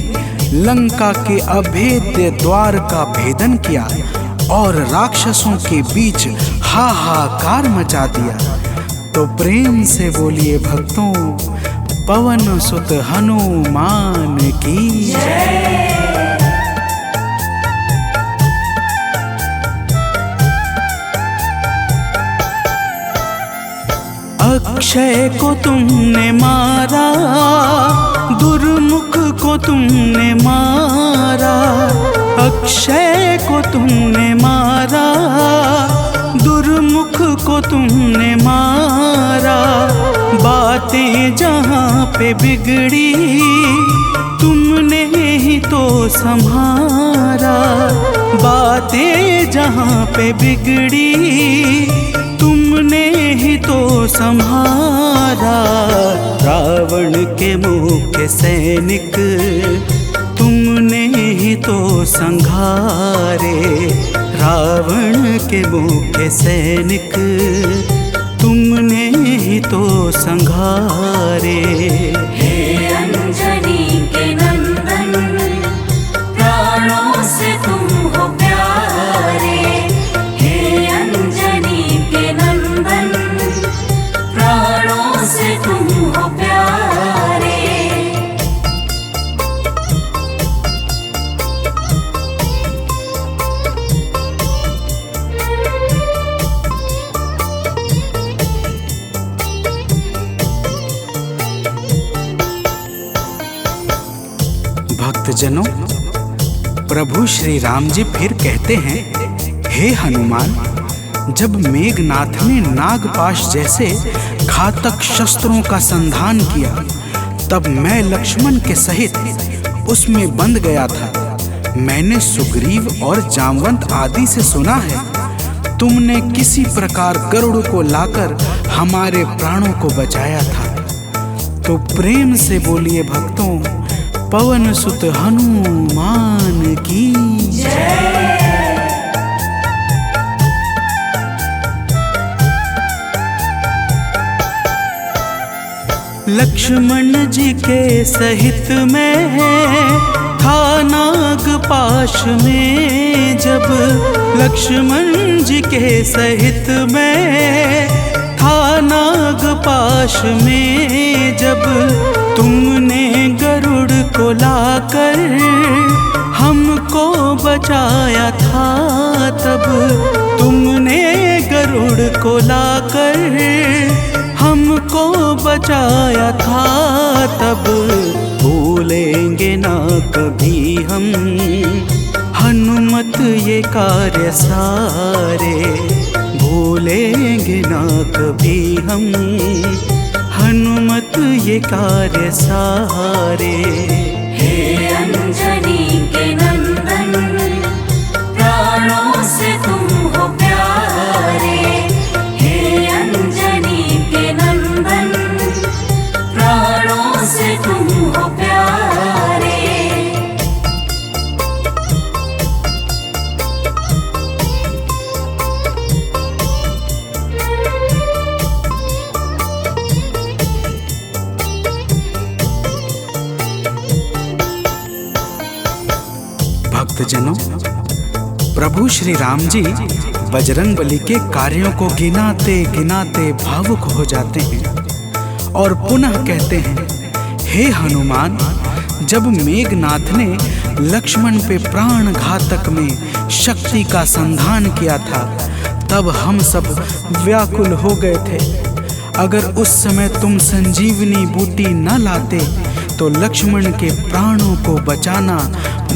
लंका के अभेद्य द्वार का भेदन किया और राक्षसों के बीच हाहाकार मचा दिया। तो प्रेम से बोलिए भक्तों, पवन सुत हनुमान की जय। अक्षय को तुमने मारा, दुर्मुख को तुमने मारा। अक्षय को तुमने मारा, दुर्मुख को तुमने मारा। बातें जहाँ पे बिगड़ी तुमने ही तो संभारा। बातें जहाँ पे बिगड़ी तुमने ही तो संहारा। रावण के मुख्य सैनिक तुमने ही तो संघारे। रावण के मुख्य सैनिक तुमने ही तो संघारे। हे अंजनी के नंदन, प्राणों से तुम हो प्यारे। हे अंजनी के नंदन, प्राणों से तुम हो प्यारे। भक्तजनों, प्रभु श्री राम जी फिर कहते हैं, हे हनुमान, जब मेघनाथ ने नागपाश जैसे घातक शस्त्रों का संधान किया, तब मैं लक्ष्मण के सहित उसमें बंध गया था। मैंने सुग्रीव और जामवंत आदि से सुना है, तुमने किसी प्रकार गरुड़ को लाकर हमारे प्राणों को बचाया था। तो प्रेम से बोलिए भक्तों, पवन सुत हनुमान की जय। लक्ष्मण जी के सहित में था नागपाश में जब। लक्ष्मण जी के सहित में था नागपाश में जब। तुमने गरुड़ को लाकर हमको बचाया था तब। तुमने गरुड़ को लाकर हमको बचाया था तब। भूलेंगे ना कभी हम हनुमत ये कार्य सारे। भूलेंगे ना कभी हम हनुमत ये कार्य सारे। हे अंजनी के नंदन, प्राणों से तुम हो प्यारे। हे अंजनी के नंदन, प्राणों से तुम हो प्यारे। भक्तजनों, प्रभु श्री राम जी बजरंगबली के कार्यों को गिनाते गिनाते भावुक हो जाते हैं और पुनः कहते हैं, हे हनुमान, जब मेघनाथ ने लक्ष्मण पे प्राण घातक में शक्ति का संधान किया था, तब हम सब व्याकुल हो गए थे। अगर उस समय तुम संजीवनी बूटी न लाते तो लक्ष्मण के प्राणों को बचाना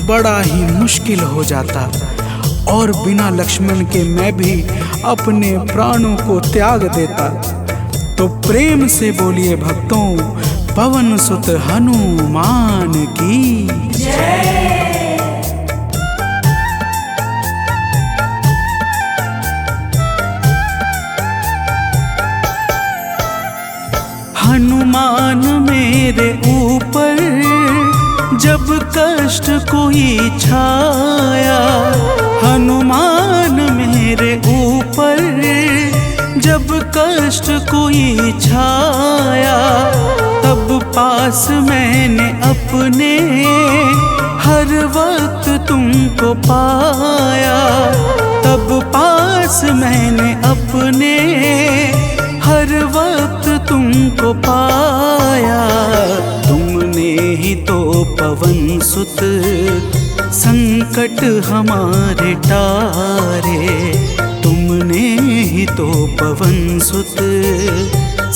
बड़ा ही मुश्किल हो जाता और बिना लक्ष्मण के मैं भी अपने प्राणों को त्याग देता। तो प्रेम से बोलिए भक्तों, पवन सुत हनुमान की जय। हनुमान मेरे ऊपर जब कष्ट कोई छाया, हनुमान मेरे ऊपर जब कष्ट कोई छाया, तब पास मैंने अपने हर वक्त तुमको पाया, तब पास मैंने अपने हर वक्त तुमको पाया। तुमने ही तो पवन सुत संकट हमारे टारे, तुमने ही तो पवन सुत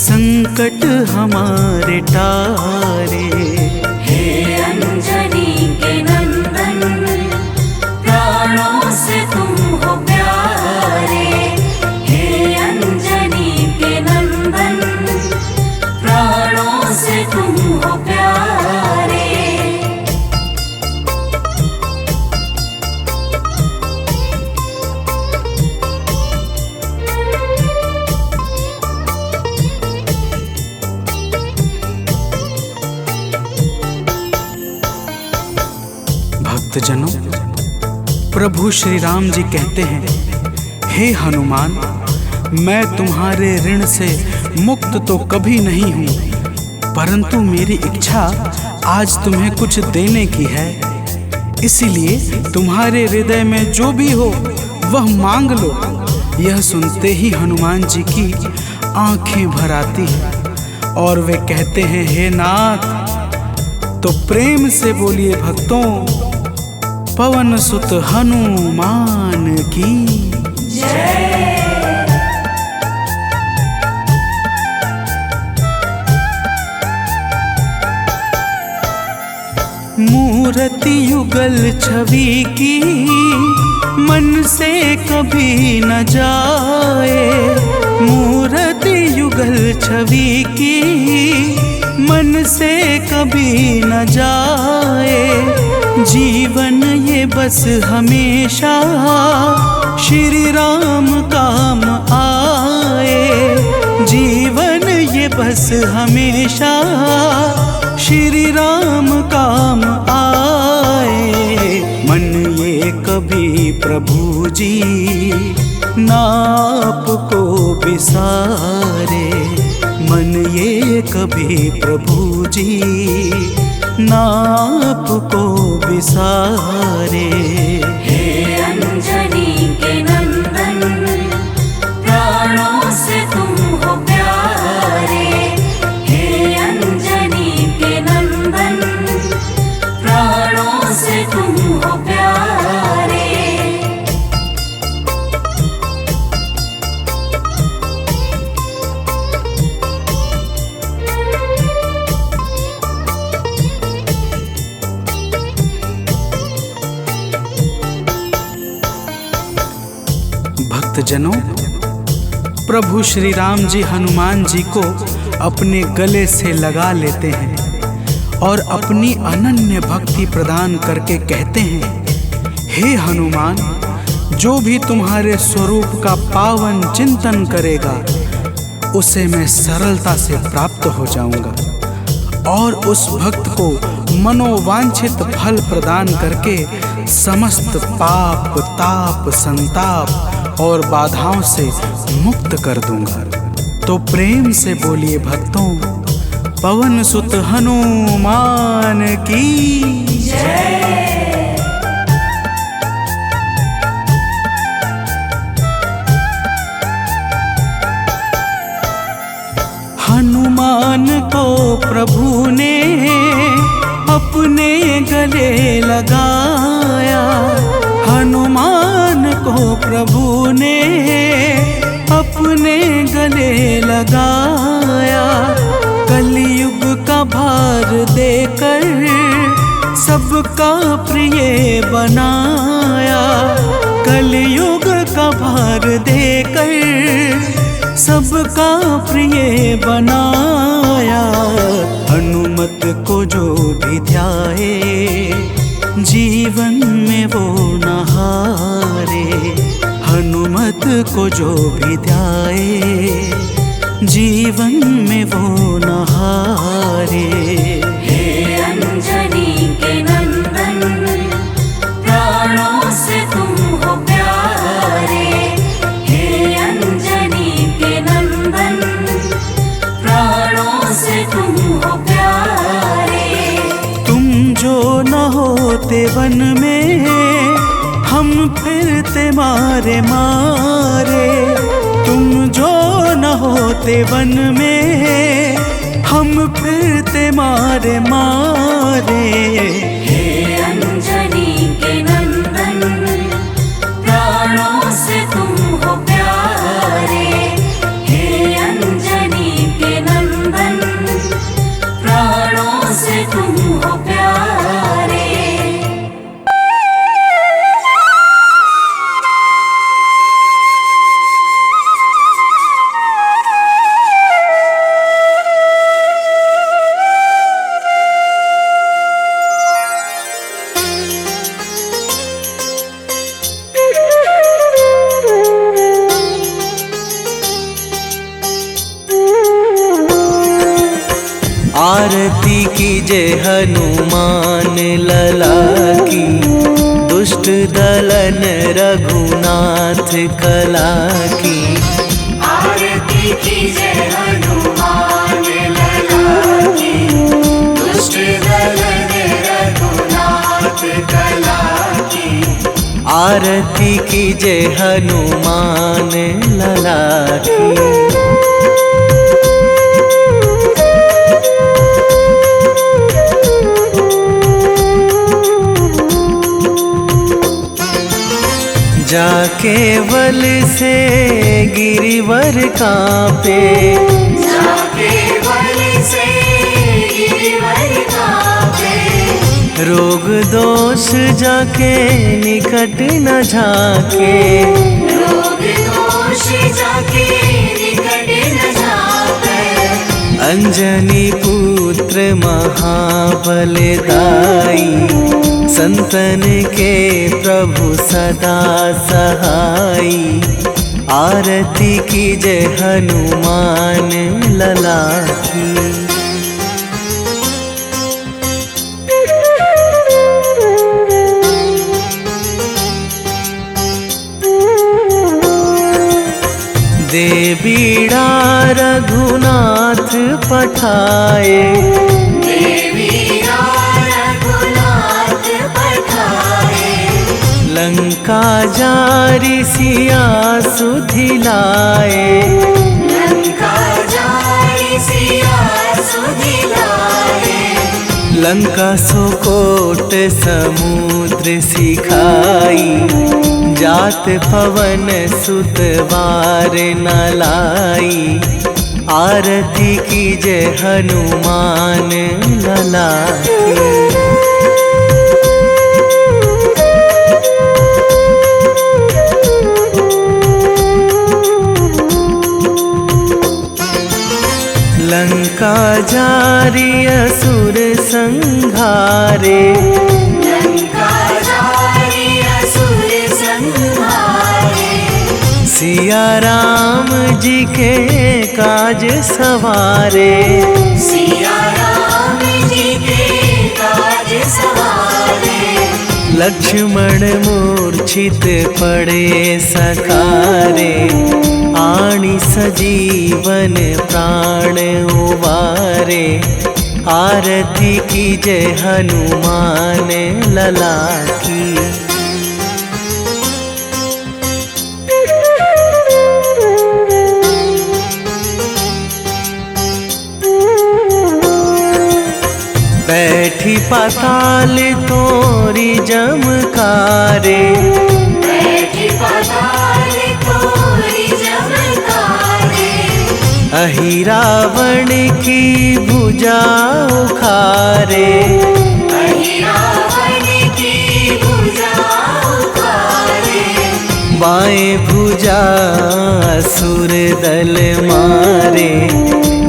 संकट हमारे टारे। हे अंजनी के नंदन, प्राणों से तुम हो प्यारे। हे अंजनी के नंदन, प्राणों से तुम हो प्यारे। भक्तजनों, प्रभु श्री राम जी कहते हैं, हे हनुमान, मैं तुम्हारे ऋण से मुक्त तो कभी नहीं हूँ, परंतु मेरी इच्छा आज तुम्हें कुछ देने की है। इसीलिए तुम्हारे हृदय में जो भी हो वह मांग लो। यह सुनते ही हनुमान जी की आंखें भर आती हैं और वे कहते हैं, हे नाथ। तो प्रेम से बोलिए भक्तों, पवन सुत हनुमान की मूर्ति युगल छवि की मन से कभी न जाए, मूर्ति युगल छवि की मन से कभी न जाए। जीवन ये बस हमेशा श्री राम काम आए, जीवन ये बस हमेशा श्री राम काम आए। मन ये कभी प्रभु जी नाप को बिसारे, मन ये कभी प्रभु जी नाप को बिसारे। हे अंजनी के नंदन, प्राणों से तुम हो प्यारे। हे अंजनी के नंदन, प्राणों से तुम हो प्यारे। भक्तजनों, प्रभु श्री राम जी हनुमान जी को अपने गले से लगा लेते हैं और अपनी अनन्य भक्ति प्रदान करके कहते हैं, हे हनुमान, जो भी तुम्हारे स्वरूप का पावन चिंतन करेगा उसे मैं सरलता से प्राप्त हो जाऊंगा और उस भक्त को मनोवांछित फल प्रदान करके समस्त पाप, ताप, संताप और बाधाओं से मुक्त कर दूंगा। तो प्रेम से बोलिए भक्तों, पवन सुत हनुमान की जय। हनुमान को प्रभु ने अपने गले लगाया, हनुमान को प्रभु ने अपने गले लगाया। कलयुग का भार देकर सबका प्रिय बनाया, कलयुग का भार देकर सबका प्रिय बनाया। हनुमत को जो भी ध्याए जीवन में वो न हारे, हनुमत को जो भी ध्याए जीवन में वो न हारे। हे अंजनी के नंदन, प्राणों से तुम हो प्यारे। हे अंजनी के नंदन, प्राणों से तुम हो प्यारे। तुम जो न होते वन में, हम फिरते मारे मारे। तुम जो न होते वन में, हम फिरते मारे मारे। हे अंजनी के नंदन, प्राणों से तुम हो प्यारे। हे अंजनी के नंदन, प्राणों से तुम हो प्यारे। आरती कीजे हनुमान लला की, दुष्ट दलन रघुनाथ कला की। आरती कीजे हनुमान लला की, दुष्ट दलन रघुनाथ कला की। आरती कीजे हनुमान लला की। जाके बल से गिरिवर कांपे, जाके बल से गिरिवर कांपे। रोग दोष जाके निकट न झाके। रोग दोष जाके निकट न झाके। अंजनी पुत्र महाबलदाई, संतन के प्रभु सदा सहाई। आरती कीजे हनुमान लला की। देवीड़ा रघुनाथ पठाए, देवीड़ा रघुनाथ पठाए। लंका जारी सिया सुधिलाए। लंका जारी सिया सुधिलाए। लंका सुकोट समुद्र सिखाई, जात पवन सुत वार न लाई। आरती कीजे हनुमान लला की। लंका जारी असुर संहारे। लंका जारी असुर संहारे। सिया राम जी के काज सवारे। सिया राम जी के काज सवारे। लक्ष्मण मूर्छित पड़े सकारे। आणी सजीवन प्राण उबारे। आरती कीजे हनुमान लला की। बैठी पाताल तोरी जमकारे। बैठी पाताल तोरी जमकारे। अहि रावण की भुजा उखारे। अहि रावण की भुजा उखारे। बाएं भुजा असुर दल मारे।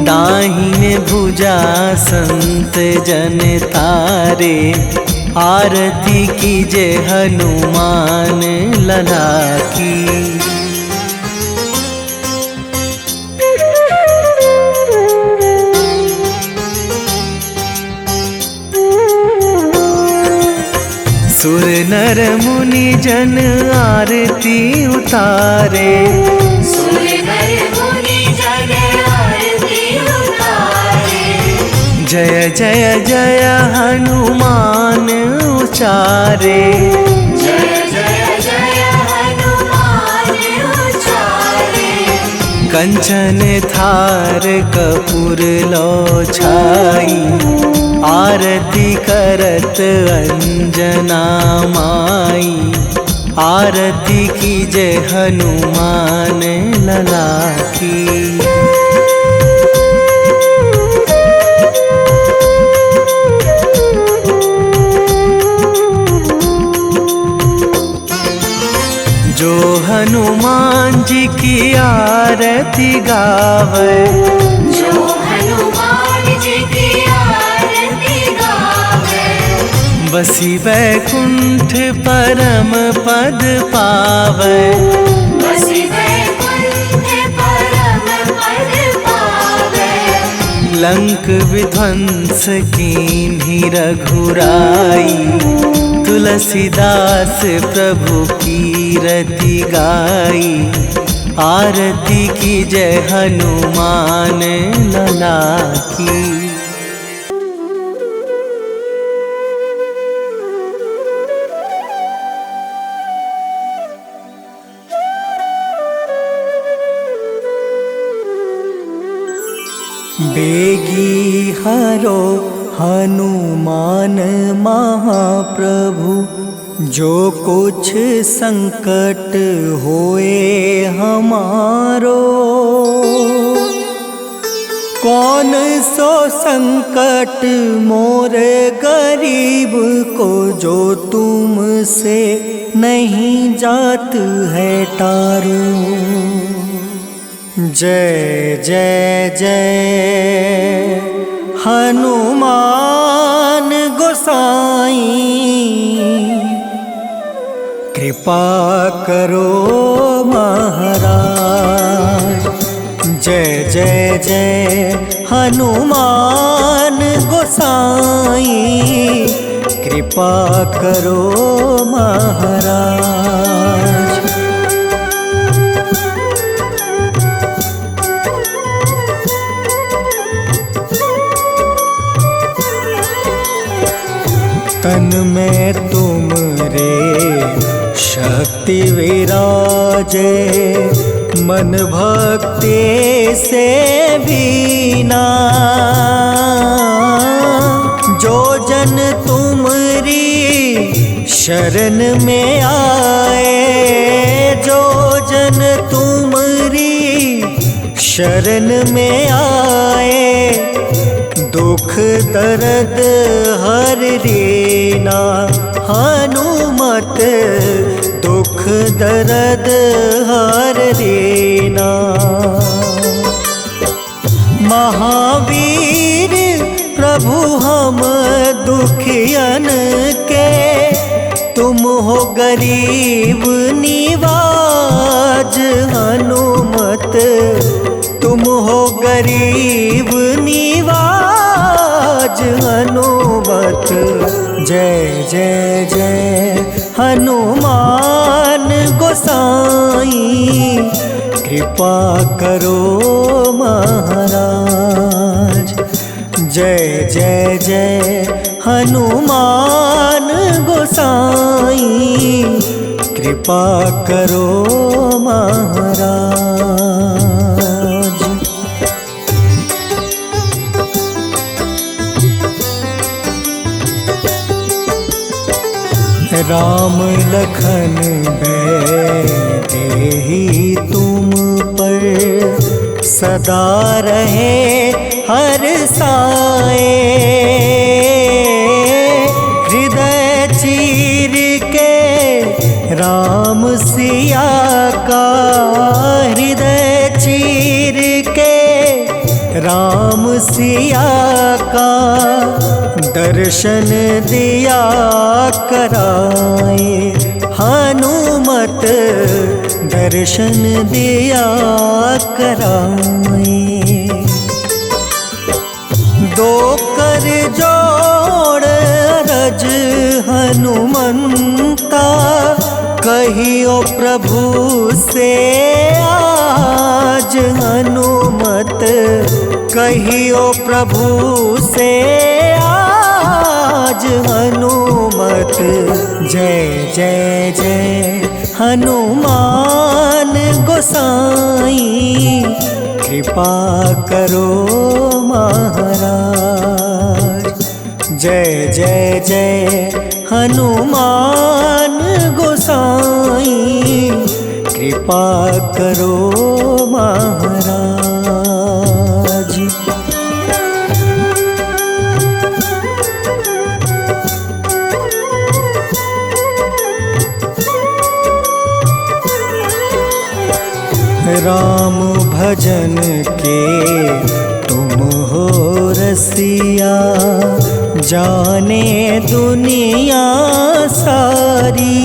दाहिने भुजा संत जन तारे। आरती कीजे हनुमान लला की। सुर नर मुनि जन आरती उतारे, सुर नर मुनि जन आरती उतारे। जय जय जय हनुमान उचारे, जय जय जय हनुमान उचारे। कंचन थार कपूर लो छाई, आरती करत अंजना माई। आरती कीजे हनुमान लला की। जो हनुमान जी की आरती गावे, जो हनुमान जी की आरती गावे। बसी वैकुंठ परम पद पावे, बसी वैकुंठ परम पद पावे। लंक विध्वंस कीन्ही रघुराई। तुलसीदास प्रभु कीरति गाई। आरती की जय हनुमान लला की। बेगी हरो हनुमान महाप्रभु, जो कुछ संकट होए हमारो। कौन सो संकट मोरे गरीब को, जो तुमसे नहीं जात है टारो। जय जय जय हनुमान गोसाई, कृपा करो महाराज। जय जय जय हनुमान गोसाई, कृपा करो महाराज। तन में तुम रे शक्ति विराजे, मन भक्ति से भीना। जो जन तुमरी शरण में आए, जो जन तुमरी शरण में आए। दुख दर्द हर लेना हनुमत, दुख दर्द हर लेना। महावीर प्रभु हम दुखियन के, तुम हो गरीब निवाज हनुमत। तुम हो गरीब निवाज हनुमत। जय जय जय हनुमान गोसाई, कृपा करो महाराज। जय जय जय हनुमान गोसाई, कृपा करो महाराज। राम लखन देहि तुम पर, सदा रहे हर साए। हृदय चीर के राम सिया का, हृदय चीर के राम सिया का। दर्शन दिया कराए हनुमत, दर्शन दिया कराए। दो कर जोड़ ब्रज हनुमंता, कहियो प्रभु से आज हनुमत, कहियो प्रभु से आज हनुमत। जय जय जय हनुमान गोसाई, कृपा करो महाराज। जय जय जय हनुमान गोसाई, कृपा करो महाराज। राम भजन के तुम हो रसिया, जाने दुनिया सारी।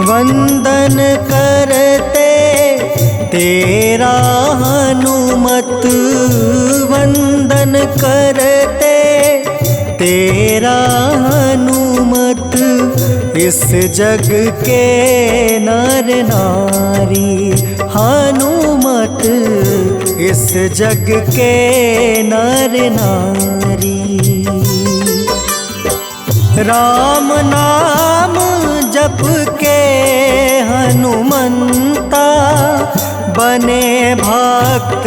वंदन करते तेरा हनुमत, वंदन करते तेरा हनुमत। इस जग के नर नारी हनुमत, इस जग के नर नारी। राम नाम जप के हनुमंता, बने भक्त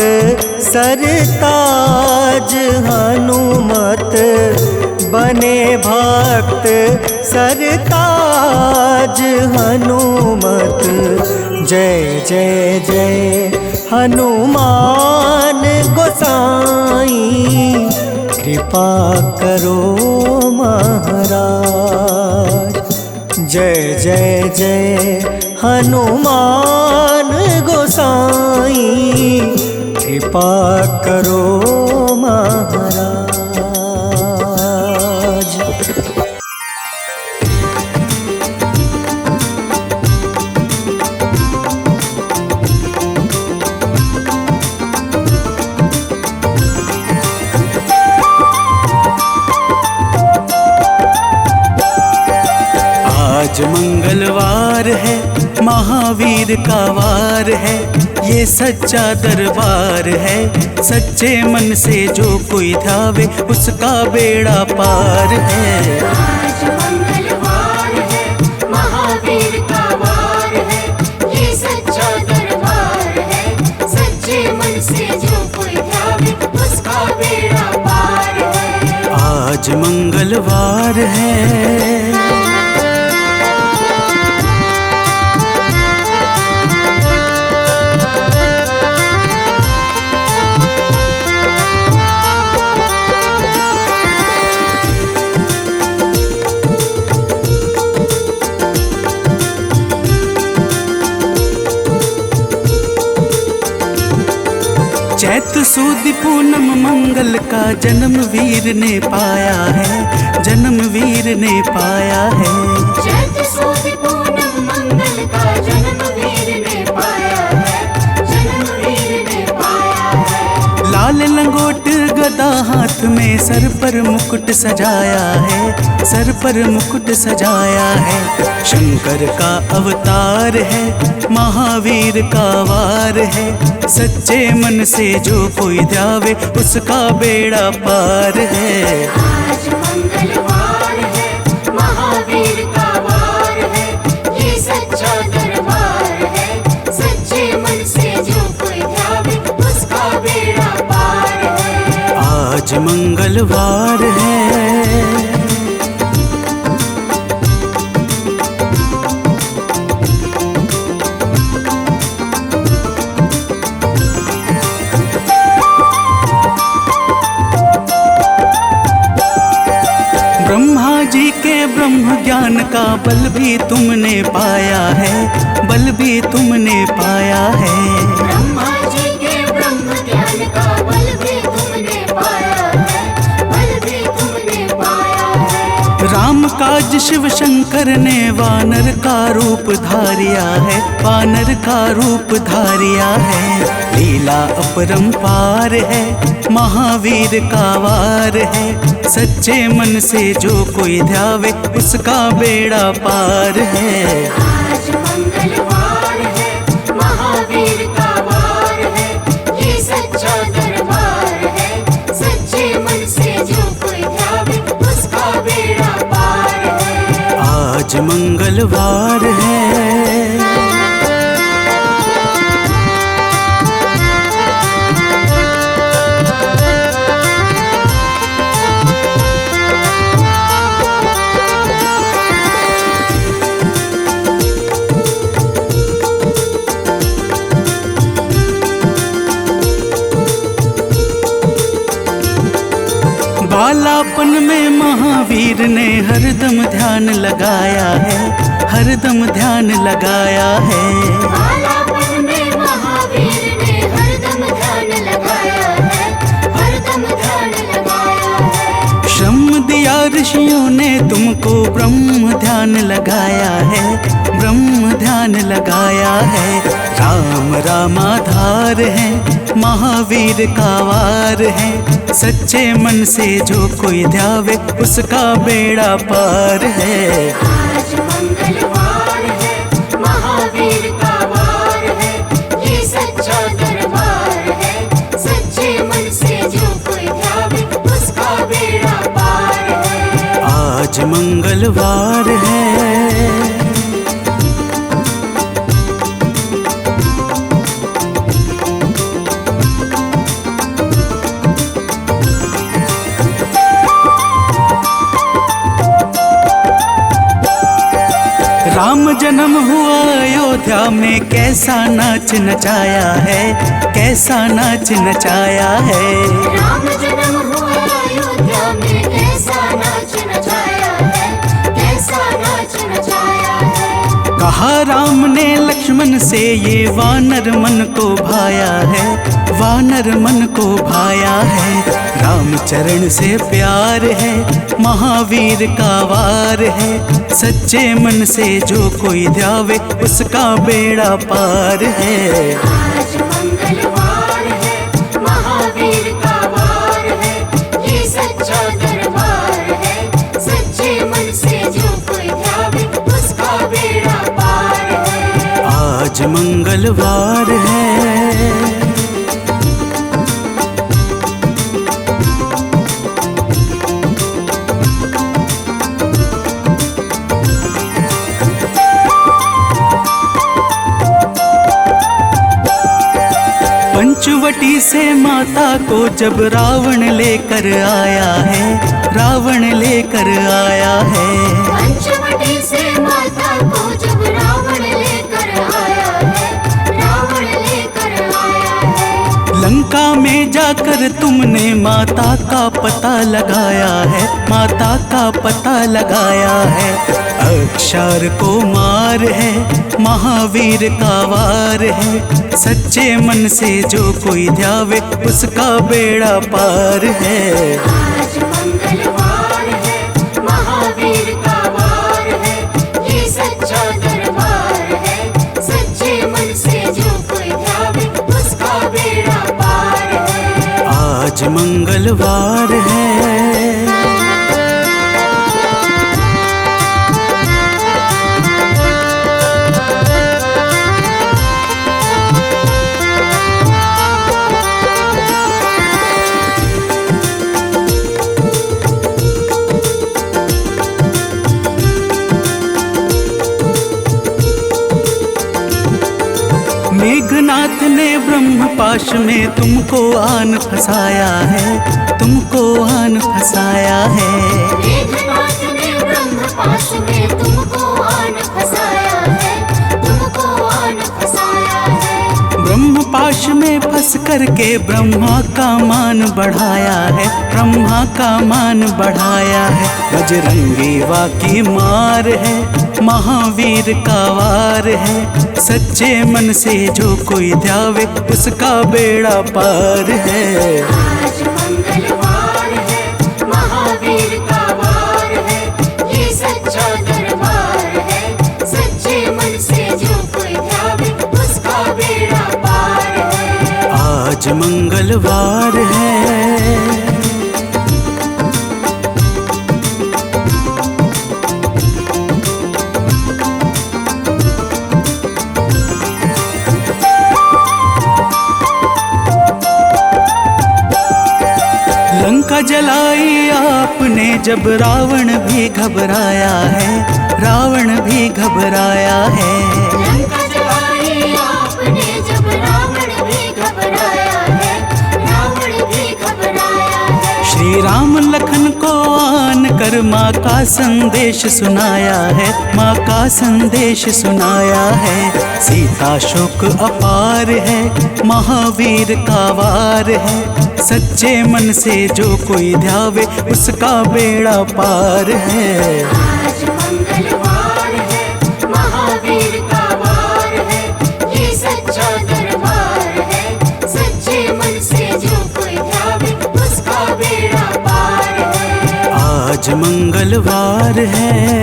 सरताज हनुमत, बने भक्त सरताज हनुमत। जय जय जय हनुमान गोसाई, कृपा करो महाराज। जय जय जय हनुमान गोसाई, कृपा करो महाराज। आज मंगलवार है, महावीर का वार है, ये सच्चा दरबार है। सच्चे मन से जो कोई ध्यावे, उसका बेड़ा पार है। आज मंगलवार है, महावीर का वार है, ये सच्चा दरबार है। सच्चे मन से जो कोई ध्यावे, उसका बेड़ा पार है। आज मंगलवार है। चैत सुद पूनम मंगल का जन्म वीर ने पाया है, जन्म वीर ने पाया है। चैत सुद पूनम मंगल का जन्म वीर ने पाया है, जन्म वीर ने पाया है। लाल लंगोट गदा हाथ में, सर पर मुकुट सजाया है, सर पर मुकुट सजाया है। शंकर का अवतार है, महावीर का वार है। सच्चे मन से जो कोई ध्यावे, उसका बेड़ा पार है। आज मंगलवार है, महावीर का वार है, ये सच्चा दरबार है। सच्चे मन से जो कोई ध्यावे, उसका बेड़ा पार है। आज मंगलवार है। ब्रह्मा जी के ब्रह्म ज्ञान का बल भी तुमने पाया है, बल भी तुमने पाया है। ब्रह्मा जी के ब्रह्म ज्ञान का बल भी तुमने पाया है, बल भी तुमने पाया है। राम का आज शिव शंकर ने वानर का रूप धारिया है, वानर का रूप धारिया है। लीला अपरंपार है, महावीर का वार है। सच्चे मन से जो कोई ध्यावे उसका बेड़ा पार है। आज मंगलवार है, महावीर का वार है, ये सच्चा दरबार है। सच्चे मन से जो कोई ध्यावे उसका बेड़ा पार है। आज मंगलवार है। बालापन में महावीर ने हरदम ध्यान लगाया है, हरदम ध्यान लगाया है। बालापन में महावीर ने हरदम ध्यान लगाया है, हरदम ध्यान लगाया है। श्रम दिया ऋषियों ने तुमको, ब्रह्म ध्यान लगाया है, ब्रह्म ध्यान लगाया है। राम रामाधार है, महावीर का वार है। सच्चे मन से जो कोई ध्यावे उसका बेड़ा पार है। आज मंगलवार है, महावीर का वार है, ये सच्चा दरबार है। सच्चे मन से जो कोई ध्यावे उसका बेड़ा पार है। आज मंगलवार है। राम जन्म हुआ अयोध्या में, कैसा नाच नचाया है, कैसा नाच नचाया है। राम जन्म हुआ अयोध्या में, कैसा नाच नचाया है, कैसा नाच नचाया है। कहा राम ने लक्ष्मण से, ये वानर मन को भाया है, वानर मन को भाया है। राम चरण से प्यार है, महावीर का वार है। सच्चे मन से जो कोई ध्यावे उसका बेड़ा पार है। आज मंगलवार है, महावीर का वार है, ये सच्चा दरबार है। सच्चे मन से जो कोई ध्यावे उसका बेड़ा पार है। आज मंगलवार है। पंचवटी से माता को जब रावण लेकर आया है, रावण लेकर आया है। पंचवटी से माता को जब रावण लेकर आया है, रावण लेकर आया है। लंका में जाकर तुमने माता का पता लगाया है, माता का पता लगाया है। अक्षर को मार है, महावीर का वार है। सच्चे मन से जो कोई ध्यावे उसका बेड़ा पार है। आज मंगलवार है, महावीर का वार है, ये सच्चा दरबार है। सच्चे मन से जो कोई ध्यावे उसका बेड़ा पार है। आज मंगलवार है। मेघनाथ ने ब्रह्म पाश में तुमको आन फंसाया है, तुमको आन फंसाया है। मेघनाथ ने ब्रह्म पाश में तुमको आन फंसाया है, तुमको आन फंसाया है। ब्रह्म पाश में फंस करके ब्रह्मा का मान बढ़ाया है, ब्रह्मा का मान बढ़ाया है। बजरंगी वाकी मार है, महावीर का वार है। सच्चे मन से जो कोई ध्यावे उसका बेड़ा पार है। आज मंगलवार है, महावीर का वार है, ये सच्चा मंगलवार है। लंका जलाई आपने जब रावण भी घबराया है, रावण भी घबराया है। लंका जलाई आपने जब रावण भी घबराया है, रावण भी घबराया है। श्री राम लखन को आन कर माँ का संदेश सुनाया है, माँ का संदेश सुनाया है। सीता शोक अपार है, महावीर का वार है। सच्चे मन से जो कोई ध्यावे उसका बेड़ा पार है। आज मंगलवार है, महावीर का वार है, ये सच्चा दरबार है। सच्चे मन से जो कोई ध्यावे उसका बेड़ा पार है। आज मंगलवार है।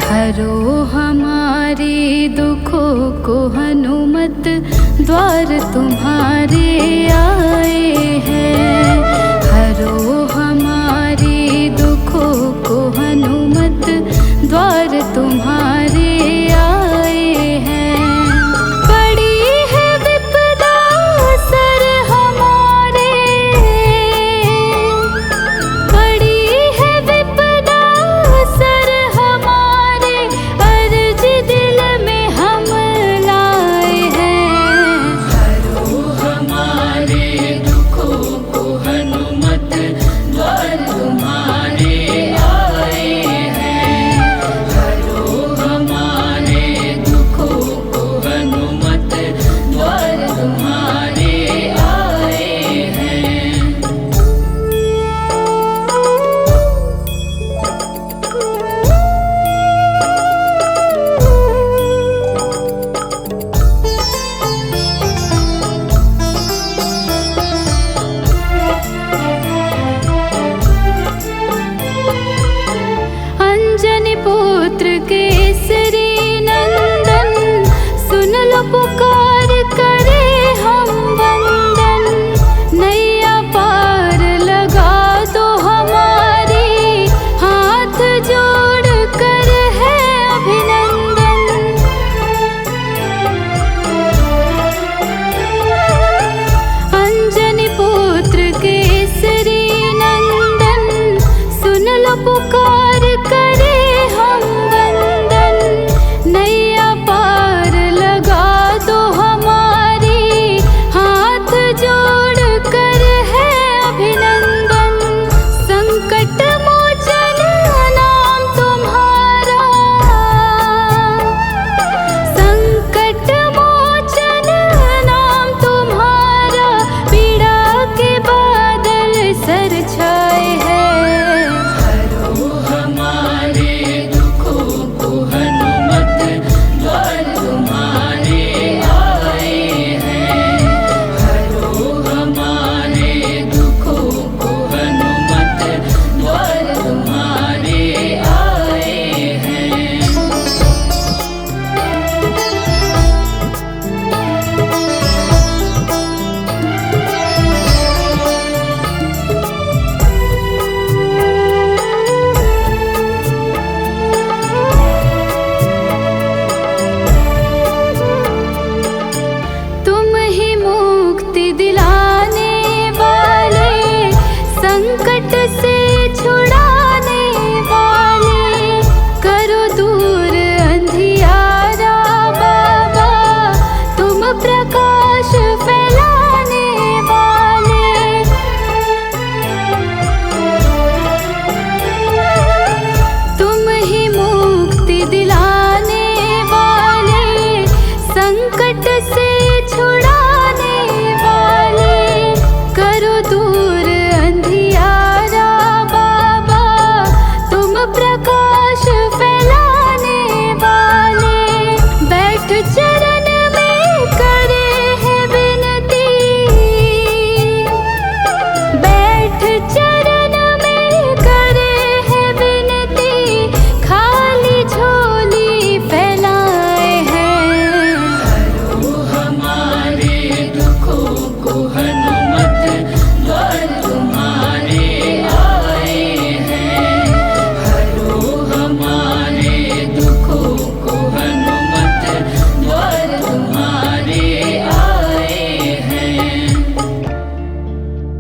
हरो हमारे दुखों को हनुमत, द्वार तुम्हारे आए हैं। हरो हमारे दुखों को हनुमत, द्वार तुम्हारे